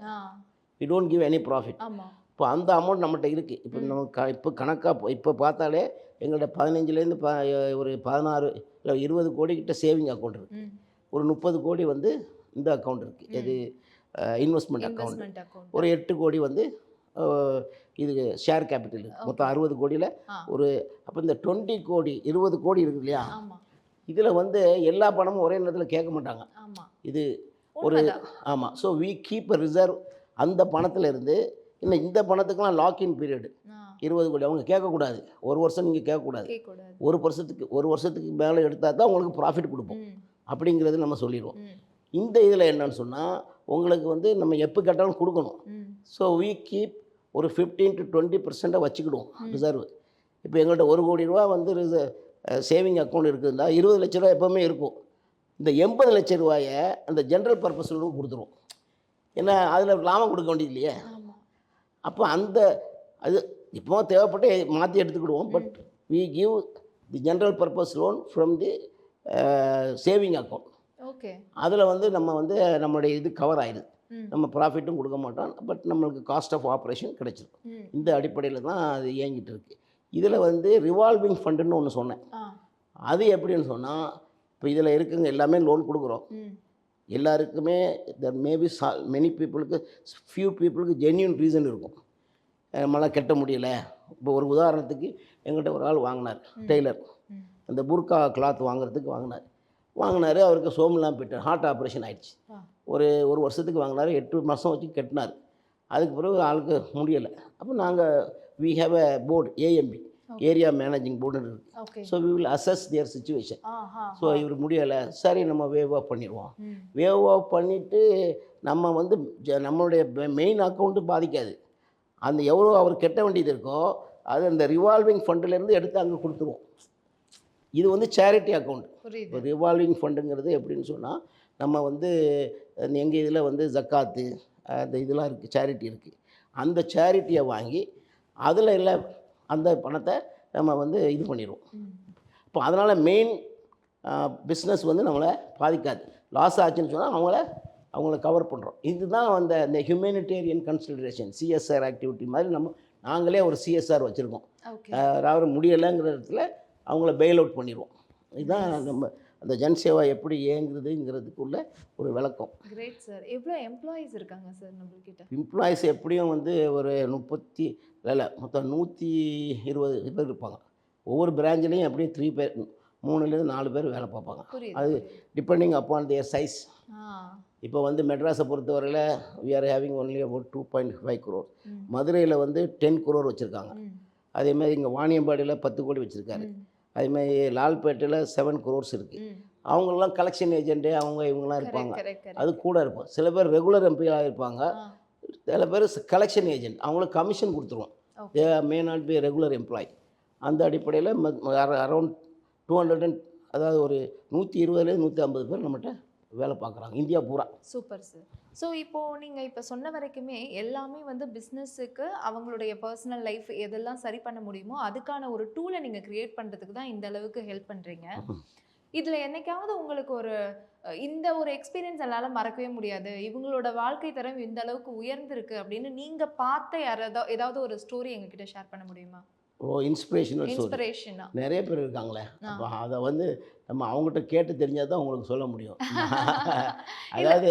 [SPEAKER 1] We don't give any profit.
[SPEAKER 2] ஆமா.
[SPEAKER 1] இப்போ அந்த அமௌண்ட் நம்மகிட்ட இருக்குது. இப்போ நம்ம இப்போ கணக்காக இப்போ பார்த்தாலே எங்கள்கிட்ட 15லேருந்து ஒரு 16 இல்லை 20 கோடி கிட்ட சேவிங் அக்கௌண்ட் இருக்குது.
[SPEAKER 2] ம்.
[SPEAKER 1] ஒரு 30 கோடி வந்து இந்த அக்கௌண்ட் இருக்குது. இது இன்வெஸ்ட்மெண்ட் அக்கௌண்ட்.
[SPEAKER 2] Investment account.
[SPEAKER 1] ஒரு 8 கோடி வந்து இது ஷேர் கேபிட்டல். மொத்தம் 60 கோடியில் ஒரு அப்போ இந்த 20 கோடி 20 கோடி இருக்குது இல்லையா,
[SPEAKER 2] ஆமா.
[SPEAKER 1] இதில் வந்து எல்லா பணமும் ஒரே நேரத்தில் கேட்க மாட்டாங்க.
[SPEAKER 2] ஆமா.
[SPEAKER 1] இது ஒரு ஆமாம். So we keep a reserve. அந்த பணத்தில் இருந்து இன்னும் இந்த பணத்துக்கெலாம் லாக்இன் பீரியடு 20 கோடி அவங்க கேட்கக்கூடாது. ஒரு வருஷம் நீங்கள் கேட்கக்கூடாது. ஒரு வருஷத்துக்கு மேலே எடுத்தால் தான் உங்களுக்கு ப்ராஃபிட் கொடுப்போம் அப்படிங்கிறது நம்ம சொல்லிடுவோம். இந்த இதில் என்னன்னு சொன்னால் உங்களுக்கு வந்து நம்ம எப்போ கேட்டாலும் கொடுக்கணும். ஸோ வி கீப் ஒரு 15 to 20% வச்சுக்கிடுவோம் ரிசர்வ். இப்போ எங்கள்கிட்ட 1 கோடி ரூபா வந்து சேவிங் அக்கௌண்ட் இருக்குதுன்னா 20 லட்ச ரூபா எப்போவுமே இருக்கும். இந்த 80 லட்ச ரூபாயை அந்த ஜென்ரல் பர்பஸில் கொடுத்துருவோம். ஏன்னா அதில் லாபம் கொடுக்க வேண்டியது இல்லையே. அப்போ அந்த அது இப்போ தேவைப்பட்டு மாற்றி எடுத்துக்கிடுவோம். But we give the general purpose loan from the saving account.
[SPEAKER 2] Okay.
[SPEAKER 1] அதில் வந்து நம்ம வந்து நம்மளுடைய இது கவர் ஆயிடுது. நம்ம ப்ராஃபிட்டும் கொடுக்க மாட்டோம். பட் நம்மளுக்கு காஸ்ட் ஆஃப் ஆப்ரேஷன் கிடைச்சிடும். இந்த அடிப்படையில் தான் அது இயங்கிட்டு இருக்குது. இதில் வந்து ரிவால்விங் ஃபண்டுன்னு ஒன்று சொன்னேன். அது எப்படின்னு சொன்னால், இப்போ இதில் இருக்குங்க எல்லாமே லோன் கொடுக்குறோம். எல்லாருக்குமே மேபி மெனி பீப்புளுக்கு ஃபியூ பீப்புளுக்கு ஜென்யூன் ரீசன் இருக்கும். நம்மளால் கட்ட முடியல. இப்போ ஒரு உதாரணத்துக்கு எங்கிட்ட ஒரு ஆள் வாங்கினார், டெய்லர். அந்த புர்கா கிளாத் வாங்குறதுக்கு வாங்கினார். அவருக்கு சோம்லாம் போயிட்டார். ஹார்ட் ஆப்ரேஷன் ஆகிடுச்சு. ஒரு வருஷத்துக்கு வாங்கினார். 8 மாதம் வச்சு கட்டினார். அதுக்கு பிறகு ஆளுக்கு முடியலை. அப்போ நாங்கள் we have a board, AMP, area managing board இருக்குது. So we will assess their situation. So இவர் முடியலை, சரி நம்ம வேவ் ஆஃப் பண்ணிடுவோம். வேவ் ஆஃப் பண்ணிவிட்டு நம்ம வந்து நம்மளுடைய மெயின் அக்கௌண்ட்டு பாதிக்காது. அந்த எவ்வளோ அவர் கட்ட வேண்டியது இருக்கோ அது அந்த ரிவால்விங் ஃபண்டுலேருந்து எடுத்து அங்கே கொடுத்துருவோம். இது வந்து சேரிட்டி அக்கௌண்ட். இப்போ ரிவால்விங் ஃபண்டுங்கிறது எப்படின்னு சொன்னால், நம்ம வந்து எங்கள் இதில் வந்து ஜக்காத்து அந்த இதெல்லாம் இருக்குது, சேரிட்டி இருக்குது. அந்த சேரிட்டியை வாங்கி அதில் இல்லை அந்த பணத்தை நம்ம வந்து இது பண்ணிடுவோம். இப்போ அதனால் மெயின் பிஸ்னஸ் வந்து நம்மளை பாதிக்காது. லாஸ் ஆச்சுன்னு சொன்னால் அவங்கள கவர் பண்ணுறோம். இதுதான் அந்த இந்த ஹியூமனிடேரியன் கன்சிடரேஷன், சிஎஸ்ஆர் ஆக்டிவிட்டி மாதிரி நாங்களே ஒரு சிஎஸ்ஆர் வச்சுருக்கோம். அதாவது முடியலைங்கிற இடத்துல அவங்கள பெயில் அவுட் பண்ணிடுவோம். இதுதான் நம்ம அந்த ஜன்சேவா எப்படி இயங்குறதுங்கிறதுக்குள்ள ஒரு விளக்கம்.
[SPEAKER 2] Great sir. எவ்வளோ எம்ப்ளாயீஸ் இருக்காங்க சார் நம்மள்கிட்ட?
[SPEAKER 1] எம்ப்ளாயீஸ் எப்படியும் வந்து ஒரு 30 இல்லை மொத்தம் 120 பேர் இருப்பாங்க. ஒவ்வொரு பிரான்ச்லேயும் எப்படியும் 3 பேர் 3லேருந்து 4 பேர் வேலை பார்ப்பாங்க. அது டிபெண்டிங் அப்பான் தியர் சைஸ். இப்போ வந்து மெட்ராஸை பொறுத்தவரையில் we are having only about 2.5 crore. மதுரையில் வந்து 10 crore வச்சுருக்காங்க. அதேமாதிரி இங்கே வாணியம்பாடியில் 10 கோடி வச்சுருக்காரு. அதேமாதிரி லால்பேட்டையில் 7 crores இருக்குது. அவங்களெலாம் கலெக்ஷன் ஏஜென்ட்டு இவங்களாம் இருப்பாங்க. அது கூட இருப்போம். சில பேர் ரெகுலர் எம்ப்ளாயாக இருப்பாங்க. சில பேர் கலெக்ஷன் ஏஜென்ட். அவங்களுக்கு கமிஷன் கொடுத்துருவோம். They may not be regular employee. அந்த அடிப்படையில் அரௌண்ட் 200 அதாவது ஒரு 120லேருந்து 150 பேர் நம்மகிட்ட வேலை பார்க்குறாங்க இந்தியா பூரா.
[SPEAKER 2] Super sir. ஸோ இப்போது நீங்கள் இப்போ சொன்ன வரைக்குமே எல்லாமே வந்து பிஸ்னஸுக்கு அவங்களுடைய பர்சனல் லைஃப் எதெல்லாம் சரி பண்ண முடியுமோ அதுக்கான ஒரு டூலை நீங்கள் க்ரியேட் பண்ணுறதுக்கு தான் இந்த அளவுக்கு ஹெல்ப் பண்ணுறீங்க. இதில் என்னைக்காவது உங்களுக்கு இந்த ஒரு எக்ஸ்பீரியன்ஸ் என்னால் மறக்கவே முடியாது, இவங்களோட வாழ்க்கை தரம் இந்த அளவுக்கு உயர்ந்திருக்கு அப்படின்னு நீங்கள் பார்த்த ஏதாவது ஒரு ஸ்டோரி எங்ககிட்ட ஷேர் பண்ண முடியுமா?
[SPEAKER 1] இன்ஸ்பிரேஷனாக நிறைய பேர் இருக்காங்களே. அப்போ அதை வந்து நம்ம அவங்ககிட்ட கேட்டு தெரிஞ்சால் தான் உங்களுக்கு சொல்ல முடியும். அதாவது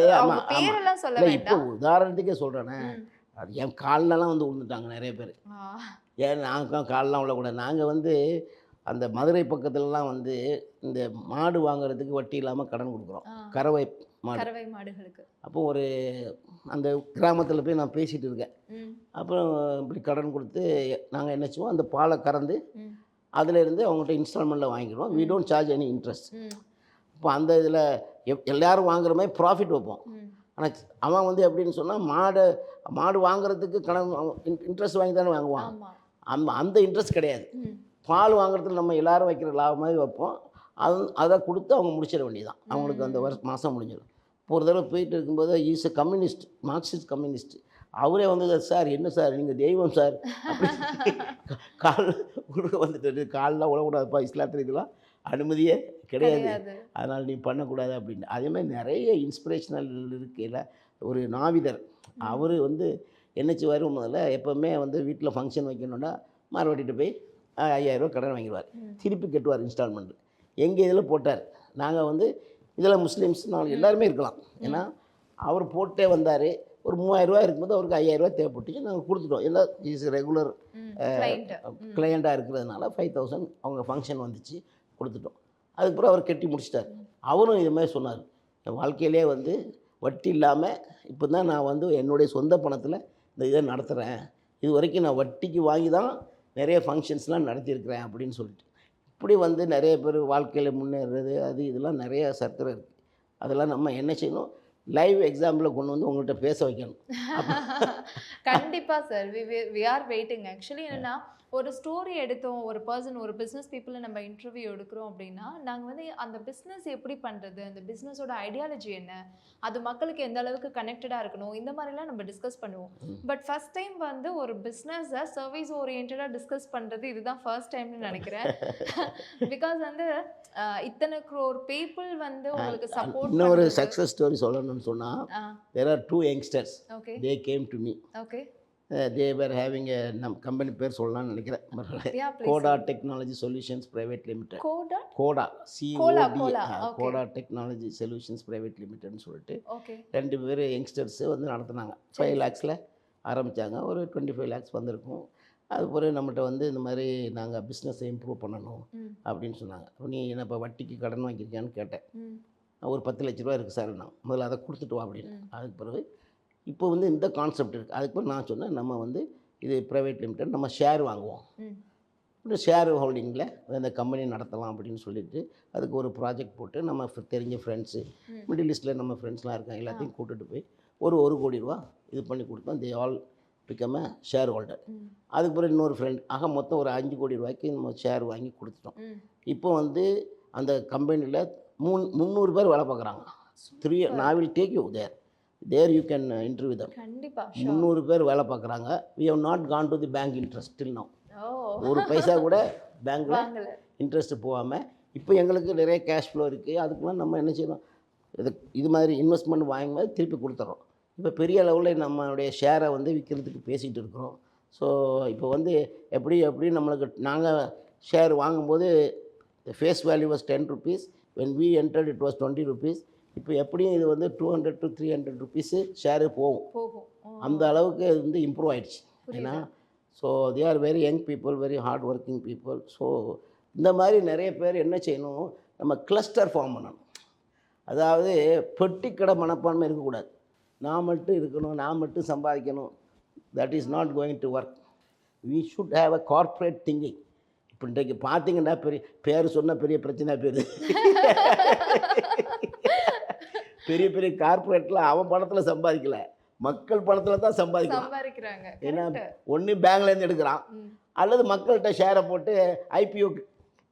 [SPEAKER 1] இப்போ உதாரணத்துக்கே சொல்கிறேனே, அது என் கால்லலாம் வந்து விழுந்துட்டாங்க நிறைய பேர். ஏன் நாங்கள் காலெலாம் விழக்கூடாது. நாங்கள் வந்து அந்த மதுரை பக்கத்துலலாம் வந்து இந்த மாடு வாங்குறதுக்கு வட்டி இல்லாமல் கடன் கொடுக்குறோம். கறவை மாடுகளுக்கு. அப்போ ஒரு அந்த கிராமத்தில் போய் நான் பேசிகிட்டு இருக்கேன். அப்புறம் இப்படி கடன் கொடுத்து நாங்கள் என்ன செய்வோம், அந்த பாலை கறந்து அதிலேருந்து அவங்கள்ட்ட இன்ஸ்டால்மெண்ட்டில் வாங்கிடுவோம். We don't charge any interest. இப்போ அந்த இதில் எல்லோரும் வாங்குற மாதிரி ப்ராஃபிட் வைப்போம். ஆனால் அவன் வந்து எப்படின்னு சொன்னால் மாடு வாங்குறதுக்கு இன்ட்ரெஸ்ட் வாங்கி தானே வாங்குவான். அந்த இன்ட்ரெஸ்ட் கிடையாது. பால் வாங்குறதுக்கு நம்ம எல்லோரும் வைக்கிற லாபம் மாதிரி வைப்போம். அதை கொடுத்து அவங்க முடிச்சிட வேண்டியதான். அவங்களுக்கு அந்த மாதம் முடிஞ்சிடும். இப்போ ஒரு தடவை போயிட்டு இருக்கும்போது is a communist, Marxist communist. அவரே வந்து சார் என்ன சார் நீங்கள் தெய்வம் சார் அப்படி கால் உழுக வந்துட்டு கால்லாம் உழக்கூடாதுப்பா, இஸ்லாத்தில் இதெல்லாம் அனுமதியே கிடையாது, அதனால் நீ பண்ணக்கூடாது அப்படின்னு. அதேமாதிரி நிறைய இன்ஸ்பிரேஷனல் இருக்கையில் ஒரு நாவிதர் அவர் வந்து என்ன செய்வார், முதல்ல எப்போவுமே வந்து வீட்டில் ஃபங்க்ஷன் வைக்கணுன்னா மார்வாட்டிட்டு போய் 5000 கடன் வாங்கிடுவார். திருப்பி கட்டுவார் இன்ஸ்டால்மெண்ட்டு. எங்கள் இதில் போட்டார். நாங்கள் வந்து இதில் முஸ்லீம்ஸ் நாங்கள் எல்லாருமே இருக்கலாம். ஏன்னா அவர் போட்டே வந்தார். ஒரு 3000 இருக்கும்போது அவருக்கு 5000 தேவைப்பட்டுச்சு. நாங்கள் கொடுத்துட்டோம். எல்லாம் இஸ் ரெகுலர் கிளையண்ட்டாக இருக்கிறதுனால 5000 அவங்க ஃபங்க்ஷன் வந்துச்சு, கொடுத்துட்டோம். அதுக்கப்புறம் அவர் கட்டி முடிச்சிட்டார். அவரும் இது மாதிரி சொன்னார், என் வாழ்க்கையிலே வந்து வட்டி இல்லாமல் இப்போ தான் நான் வந்து என்னுடைய சொந்த பணத்தில் இந்த இதை நடத்துகிறேன். இது வரைக்கும் நான் வட்டிக்கு வாங்கி தான் நிறைய ஃபங்க்ஷன்ஸ்லாம் நடத்தியிருக்கிறேன் அப்படின்னு சொல்லிட்டு. இப்படி வந்து நிறைய பேர் வாழ்க்கையில் முன்னேறது அது இதெல்லாம் நிறைய சரித்திரம் இருக்குது. அதெல்லாம் நம்ம என்ன செய்யணும், லைவ் எக்ஸாம்பிளில் கொண்டு வந்து உங்கள்கிட்ட பேச வைக்கணும்.
[SPEAKER 2] கண்டிப்பாக sir, we are waiting. Actually என்னென்னா, ஒரு ஸ்டோரி எடுத்தோம், ஒரு பர்சன், ஒரு பிஸ்னஸ் பீப்புளை நம்ம இன்டர்வியூ எடுக்கிறோம் அப்படின்னா, நாங்கள் வந்து அந்த பிஸ்னஸ் எப்படி பண்ணுறது, அந்த பிஸ்னஸோட ஐடியாலஜி என்ன, அது மக்களுக்கு எந்த அளவுக்கு கனெக்டடாக இருக்கணும், இந்த மாதிரிலாம் நம்ம டிஸ்கஸ் பண்ணுவோம். பட் ஃபர்ஸ்ட் டைம் வந்து ஒரு பிஸ்னஸை சர்வீஸ் ஓரியன்டாக டிஸ்கஸ் பண்ணுறது இதுதான் ஃபர்ஸ்ட் டைம்னு நினைக்கிறேன். பிகாஸ் வந்து இத்தனை க்ரோர் பீப்புள் வந்து உங்களுக்கு சப்போர்ட்.
[SPEAKER 1] இன்னொரு சக்ஸஸ் ஸ்டோரி சொல்லணும்னு சொன்னால், there are 2 youngsters.
[SPEAKER 2] Okay.
[SPEAKER 1] They came to me.
[SPEAKER 2] Okay.
[SPEAKER 1] They were having a company பேர் சொல்லலாம்னு நினைக்கிறேன். கோடா டெக்னாலஜி சொல்யூஷன்ஸ் பிரைவேட் லிமிடெட். கோடா கோடா டெக்னாலஜி சொல்யூஷன்ஸ் பிரைவேட் லிமிடெட்னு சொல்லிட்டு 2 பேர் யங்ஸ்டர்ஸ் வந்து நடத்துனாங்க. 5 lakhsல ஆரம்பித்தாங்க. ஒரு 25 lakhs வந்திருக்கும். அதுபோல் நம்மகிட்ட வந்து இந்த மாதிரி நாங்கள் பிஸ்னஸை இம்ப்ரூவ் பண்ணணும் அப்படின்னு சொன்னாங்க. நீ என்ன இப்போ வட்டிக்கு கடன் வாங்கியிருக்கியான்னு கேட்டேன். ஒரு 10 லட்ச ரூபா இருக்குது சார், நான் முதல்ல அதை கொடுத்துட்டு வா அப்படின்னு. அதுக்கு பிறகு இப்போ வந்து இந்த கான்செப்ட் இருக்குது. அதுக்கு பிறகு நான் சொன்னேன், நம்ம வந்து இது ப்ரைவேட் லிமிடெட், நம்ம ஷேர் வாங்குவோம், இந்த ஷேர் ஹோல்டிங்கில் அந்த கம்பெனி நடத்தலாம் அப்படின்னு சொல்லிட்டு அதுக்கு ஒரு ப்ராஜெக்ட் போட்டு நம்ம தெரிஞ்ச ஃப்ரெண்ட்ஸு மிடில் ஈஸ்ட்டில் நம்ம ஃப்ரெண்ட்ஸ்லாம் இருக்காங்க, எல்லாத்தையும் கூட்டிகிட்டு போய் ஒரு 1 கோடி ரூபா இது பண்ணி கொடுத்தோம். They all become a share holder. அதுக்கு பிறகு இன்னொரு ஃப்ரெண்ட், ஆக மொத்தம் ஒரு 5 கோடி ரூபாய்க்கு நம்ம ஷேர் வாங்கி கொடுத்துட்டோம். இப்போ வந்து அந்த கம்பெனியில் 300 பேர் வேலை பார்க்குறாங்க. I will take you there you can interview them.
[SPEAKER 2] கண்டிப்பா
[SPEAKER 1] 300 பேர் வேலை பார்க்குறாங்க. we have not gone to the bank interest till now. ஒரு பைசா கூட பேங்க்கில் இன்ட்ரெஸ்ட் போகாமல் இப்போ எங்களுக்கு நிறைய கேஷ் ஃப்ளோ இருக்குது. அதுக்கெலாம் நம்ம என்ன செய்யணும், இது மாதிரி இன்வெஸ்ட்மெண்ட் வாங்கும்போது திருப்பி கொடுத்துட்றோம். இப்போ பெரிய லெவலில் நம்மளுடைய ஷேரை வந்து விற்கிறதுக்கு பேசிகிட்டு இருக்கிறோம். ஸோ இப்போ வந்து எப்படி நம்மளுக்கு நாங்கள் ஷேர் வாங்கும்போது face value was 10 rupees. when we entered it was 20 rupees. இப்போ எப்படியும் இது வந்து 200 to 300 rupees ஷேரு போகும். அந்த அளவுக்கு இது வந்து இம்ப்ரூவ் ஆகிடுச்சு. ஏன்னா so they are very young people, very hard working people. So இந்த மாதிரி நிறைய பேர் என்ன செய்யணும், நம்ம கிளஸ்டர் ஃபார்ம் பண்ணணும். அதாவது பெட்டிக்கடை மனப்பான்மை இருக்கக்கூடாது. நான் மட்டும் இருக்கணும், நான் மட்டும் சம்பாதிக்கணும். That is not going to work. We should have a corporate thinking. இப்போ இன்றைக்கு பார்த்தீங்கன்னா பேர் சொன்ன பெரிய பிரச்சனை பெரிய பெரிய கார்ப்பரேட்டில் அவன் பணத்தில் சம்பாதிக்கல, மக்கள் பணத்தில் தான் சம்பாதிக்கிறாங்க. ஏன்னா ஒன்று பேங்க்லேருந்து எடுக்கிறான், அல்லது மக்கள்கிட்ட ஷேரை போட்டு ஐபிஓ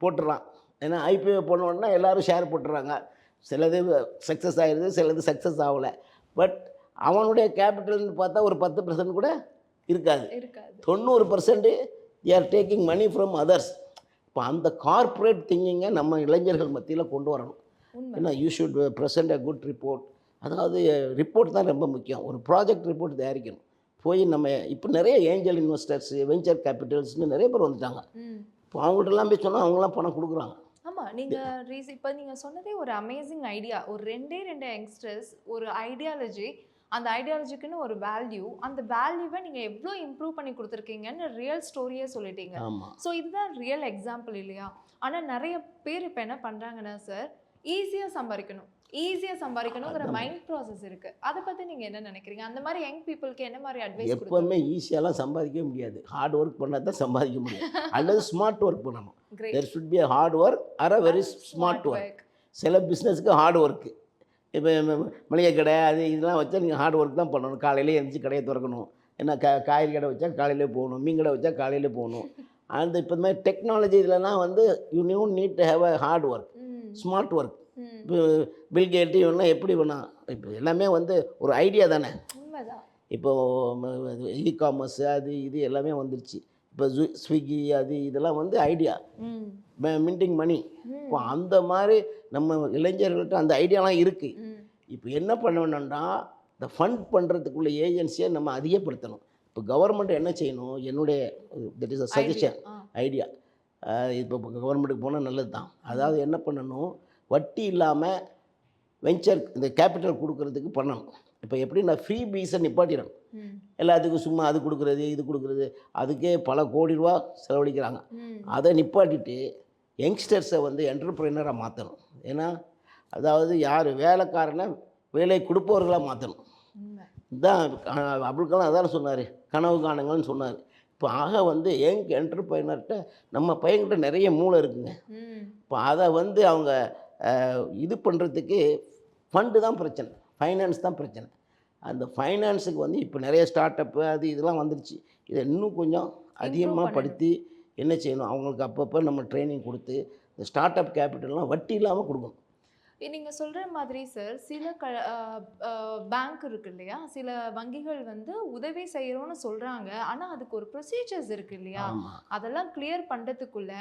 [SPEAKER 1] போட்டுடுறான். ஏன்னா ஐபிஓ போனோன்னா எல்லோரும் ஷேர் போட்டுடுறாங்க. சிலது சக்ஸஸ் ஆகிடுது, சிலது சக்ஸஸ் ஆகலை. பட் அவனுடைய கேபிட்டல்னு பார்த்தா ஒரு 10% கூட இருக்காது. 90% they are taking money from others. இப்போ அந்த கார்ப்பரேட் திங்கிங்கை நம்ம இளைஞர்கள் மத்தியில் கொண்டு வரணும். ஏன்னா you should present a good report. அதாவது ரிப்போர்ட் தான் ரொம்ப முக்கியம். ஒரு ப்ராஜெக்ட் ரிப்போர்ட் தயாரிக்கணும். போய் நம்ம இப்போ நிறைய ஏஞ்சல் இன்வெஸ்டர்ஸ், வெஞ்சர் கேபிட்டல்ஸ்னு நிறைய பேர் வந்துட்டாங்க. இப்போ அவங்கள்ட்டலாம் போய் சொன்னால் அவங்களாம் பணம் கொடுக்குறாங்க.
[SPEAKER 2] ஆமாம், நீங்கள் இப்போ நீங்கள் சொன்னதே ஒரு அமேசிங் ஐடியா. ஒரு 2 யங்ஸ்டர்ஸ், ஒரு ஐடியாலஜி, அந்த ஐடியாலஜிக்குன்னு ஒரு வேல்யூ, அந்த வேல்யூவை நீங்கள் எவ்வளோ இம்ப்ரூவ் பண்ணி கொடுத்துருக்கீங்கன்னு ரியல் ஸ்டோரியே சொல்லிட்டீங்க. ஸோ இதுதான் ரியல் எக்ஸாம்பிள் இல்லையா? ஆனால் நிறைய பேர் இப்போ என்ன பண்ணுறாங்கன்னா சார், ஈஸியாக சம்பாதிக்கணும், ஈஸியா சம்பாதிக்கணுங்கிற மைண்ட் ப்ராசஸ் இருக்கு. அத பத்தி நீங்க என்ன நினைக்கிறீங்க? அந்த மாதிரி யங் பீப்புளுக்கு என்ன மாதிரி அட்வைஸ்
[SPEAKER 1] எப்பவுமே ஈஸியாலாம் சம்பாதிக்கவே முடியாது. ஹார்ட் ஒர்க் பண்ணால் தான் சம்பாதிக்க முடியும். அல்லது ஸ்மார்ட் ஒர்க் பண்ணணும். There should be a hard work or a very smart work. சில பிஸ்னஸ்க்கு ஹார்ட் ஒர்க்கு. இப்போ மளிகை கடை அது இதெல்லாம் வச்சா நீங்கள் ஹார்ட் ஒர்க் தான் பண்ணணும். காலையிலே எழுந்திரிச்சி கடையை திறக்கணும். ஏன்னா காய்கறி கடை வச்சா காலையிலே போகணும், மீன் கடை வச்சா காலையிலே போகணும். அந்த இப்போ இந்த மாதிரி டெக்னாலஜி இதெல்லாம் வந்து you need to have a hard work, smart work. இப்போ பில் கேட்டு இவெல்லாம் எப்படி வேணாம், இப்போ எல்லாமே வந்து ஒரு ஐடியா தானே. இப்போது இ-காமர்ஸ் அது இது எல்லாமே வந்துருச்சு. இப்போ ஸ்விக்கி அது இதெல்லாம் வந்து ஐடியா, மின்டிங் மணி. இப்போ அந்த மாதிரி நம்ம இளைஞர்கள்ட்ட அந்த ஐடியாலாம் இருக்குது. இப்போ என்ன பண்ணணும்னா இந்த ஃபண்ட் பண்ணுறதுக்குள்ள ஏஜென்சியை நம்ம அதிகப்படுத்தணும். இப்போ கவர்மெண்ட் என்ன செய்யணும், என்னுடைய that is a suggestion idea. இப்போ கவர்மெண்ட்டுக்கு போனால் நல்லது தான். அதாவது என்ன பண்ணணும், வட்டி இல்லாமல் வெஞ்சர் இந்த கேபிட்டல் கொடுக்கறதுக்கு பண்ணணும். இப்போ எப்படி நான் ஃப்ரீ பீஸை நிப்பாட்டிடணும். எல்லாத்துக்கும் சும்மா அது கொடுக்குறது இது கொடுக்குறது அதுக்கே பல கோடி ரூபா செலவழிக்கிறாங்க. அதை நிப்பாட்டிட்டு யங்ஸ்டர்ஸை வந்து என்டர்பிரைனராக மாற்றணும். ஏன்னா அதாவது யார் வேலைக்காரனை வேலை கொடுப்பவர்களாக மாற்றணும். இதுதான் அப்துல் கலாம் அதான் சொன்னார், கனவு காணுங்கள்னு சொன்னார். இப்போ ஆக வந்து யங் என்டர்பிரைனர்கிட்ட நம்ம பையன்கிட்ட நிறைய மூளை இருக்குங்க. இப்போ அதை வந்து அவங்க இது பண்ணுறதுக்கு ஃபண்டு தான் பிரச்சனை, ஃபைனான்ஸ் தான் பிரச்சனை. அந்த ஃபைனான்ஸுக்கு வந்து இப்போ நிறைய ஸ்டார்ட் அப்பு அது இதெல்லாம் வந்துருச்சு. இதை இன்னும் கொஞ்சம் அதிகமாக படுத்தி என்ன செய்யணும், அவங்களுக்கு அப்பப்போ நம்ம ட்ரைனிங் கொடுத்து இந்த ஸ்டார்ட் அப் கேபிட்டல்லாம் வட்டி இல்லாமல் கொடுக்கணும்.
[SPEAKER 2] நீங்கள் சொல்கிற மாதிரி சார், சில பேங்க் இருக்கு இல்லையா, சில வங்கிகள் வந்து உதவி செய்கிறோன்னு சொல்கிறாங்க. ஆனால் அதுக்கு ஒரு ப்ரொசீஜர்ஸ் இருக்குது இல்லையா, அதெல்லாம் கிளியர் பண்ணுறதுக்குள்ள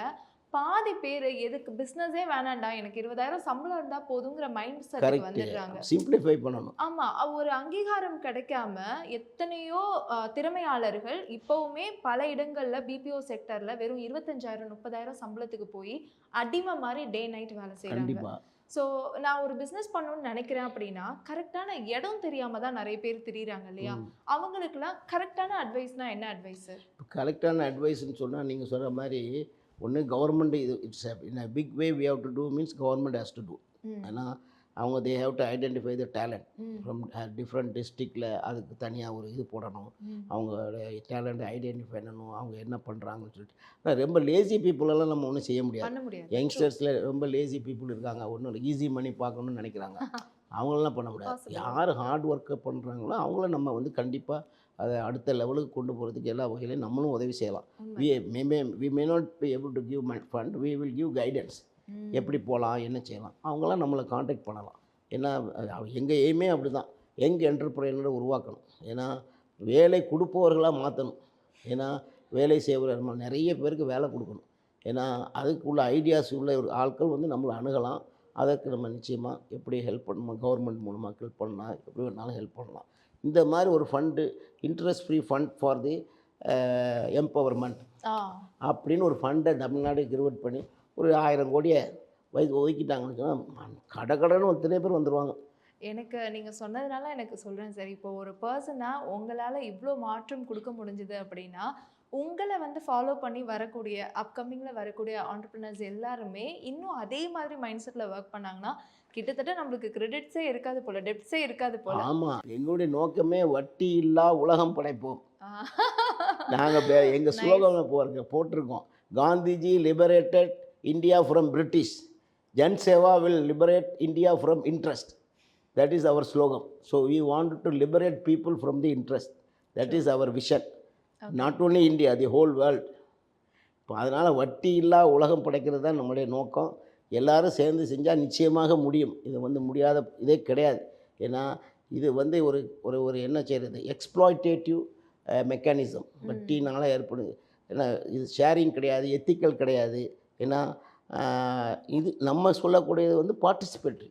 [SPEAKER 2] பாதி பேர் எதுக்கு பிஸ்னஸே வேணாண்டா, எனக்கு 20,000 சம்பளம் இருந்தால் போதுங்கிற மைண்ட் செட்டுக்கு வந்துடுறாங்க.
[SPEAKER 1] சிம்பிளிஃபை பண்ணணும்.
[SPEAKER 2] ஆமாம், ஒரு அங்கீகாரம் கிடைக்காம எத்தனையோ திறமையாளர்கள் இப்போவுமே பல இடங்களில் பிபிஓ செக்டரில் வெறும் 25,000 30,000 சம்பளத்துக்கு போய் அடிமை மாதிரி டே நைட் வேலை செய்கிறாங்க. ஸோ நான் ஒரு பிஸ்னஸ் பண்ணணும்னு நினைக்கிறேன் அப்படின்னா கரெக்டான இடம் தெரியாமல் தான் நிறைய பேர் திரியிறாங்க இல்லையா, அவங்களுக்குலாம் கரெக்டான அட்வைஸ்னால் என்ன அட்வைஸ் சார்?
[SPEAKER 1] கரெக்டான அட்வைஸ்ன்னு சொன்னால் நீங்கள் சொல்கிற மாதிரி ஒன்று கவர்மெண்ட் இது it's in a big way we have to do means government has to do. ஏன்னா அவங்க they have to identify the talent from different டிஸ்ட்ரிக்டில் அதுக்கு தனியாக ஒரு இது போடணும். அவங்களோட டேலண்ட்டை ஐடென்டிஃபை பண்ணணும், அவங்க என்ன பண்ணுறாங்கன்னு சொல்லிட்டு. ஆனால் ரொம்ப லேசி பீப்புளெல்லாம் நம்ம ஒன்றும் செய்ய முடியாது. யங்ஸ்டர்ஸில் ரொம்ப லேசி பீப்புள் இருக்காங்க, ஒன்றும் ஈஸி மணி பார்க்கணுன்னு நினைக்கிறாங்க. அவங்களெல்லாம் பண்ண முடியாது. யார் ஹார்ட் ஒர்க்கை பண்ணுறாங்களோ அவங்கள நம்ம வந்து கண்டிப்பாக அதை அடுத்த லெவலுக்கு கொண்டு போகிறதுக்கு எல்லா வகையிலையும் நம்மளும் உதவி செய்யலாம். we may not be able to give fund, we will give guidance. எப்படி போகலாம் என்ன செய்யலாம் அவங்களாம் நம்மளை காண்டாக்ட் பண்ணலாம். ஏன்னா எங்கள் எய்மே அப்படி தான், யங் என்டர்பிரைனரை உருவாக்கணும். ஏன்னா வேலை கொடுப்பவர்களாக மாற்றணும். ஏன்னா வேலை செய்வர்கள் நம்ம நிறைய பேருக்கு வேலை கொடுக்கணும். ஏன்னா அதுக்குள்ள ஐடியாஸ் உள்ள ஒரு ஆட்கள் வந்து நம்மளை அணுகலாம். அதற்கு நம்ம நிச்சயமாக எப்படி ஹெல்ப் பண்ணணும், கவர்மெண்ட் மூலமாக ஹெல்ப் பண்ணலாம், எப்படி வேணாலும் ஹெல்ப் பண்ணலாம். இந்த மாதிரி ஒரு fund, interest free fund for the empowerment அப்படின்னு ஒரு ஃபண்டை தமிழ்நாடு கிரியேட் பண்ணி ஒரு 1000 கோடியை ஒதுக்கிட்டாங்கன்னு சொன்னால் கடன்னு ஒருத்தனை பேர் வந்துடுவாங்க.
[SPEAKER 2] எனக்கு நீங்கள் சொன்னதுனால எனக்கு சொல்கிறேன் சார், இப்போ ஒரு பர்சனாக உங்களால் இவ்வளோ மாற்றம் கொடுக்க முடிஞ்சுது அப்படின்னா உங்களை வந்து ஃபாலோ பண்ணி வரக்கூடிய அப்கமிங்கில் வரக்கூடிய ஆண்டர்ப்ரினர்ஸ் எல்லாருமே இன்னும் அதே மாதிரி மைண்ட் செட்டில் ஒர்க் பண்ணாங்கன்னா கிட்டத்தட்ட நம்மளுக்கு கிரெடிட்ஸே இருக்காது போல், டெப்ஸே இருக்காது போல்.
[SPEAKER 1] ஆமாம், எங்களுடைய நோக்கமே வட்டி இல்லா உலகம் படைப்போம். நாங்கள் எங்கள் ஸ்லோகனில் போட்டிருக்கோம், Gandhiji liberated India from British, Jan Seva will liberate India from interest. That is our slogan. So we want to liberate people from the interest. That is our vision. Not only India, the whole world. இப்போ அதனால் வட்டி இல்லா உலகம் படைக்கிறது தான் நம்முடைய நோக்கம். எல்லோரும் சேர்ந்து செஞ்சால் நிச்சயமாக முடியும். இது வந்து முடியாத இதே கிடையாது. ஏன்னா இது வந்து ஒரு ஒரு ஒரு என்ன செய்கிறது, எக்ஸ்ப்ளாய்டேட்டிவ் மெக்கானிசம் வட்டினால் ஏற்படுது. ஏன்னா இது ஷேரிங் கிடையாது, எத்திக்கல் கிடையாது. ஏன்னா இது நம்ம சொல்லக்கூடியது வந்து participatory,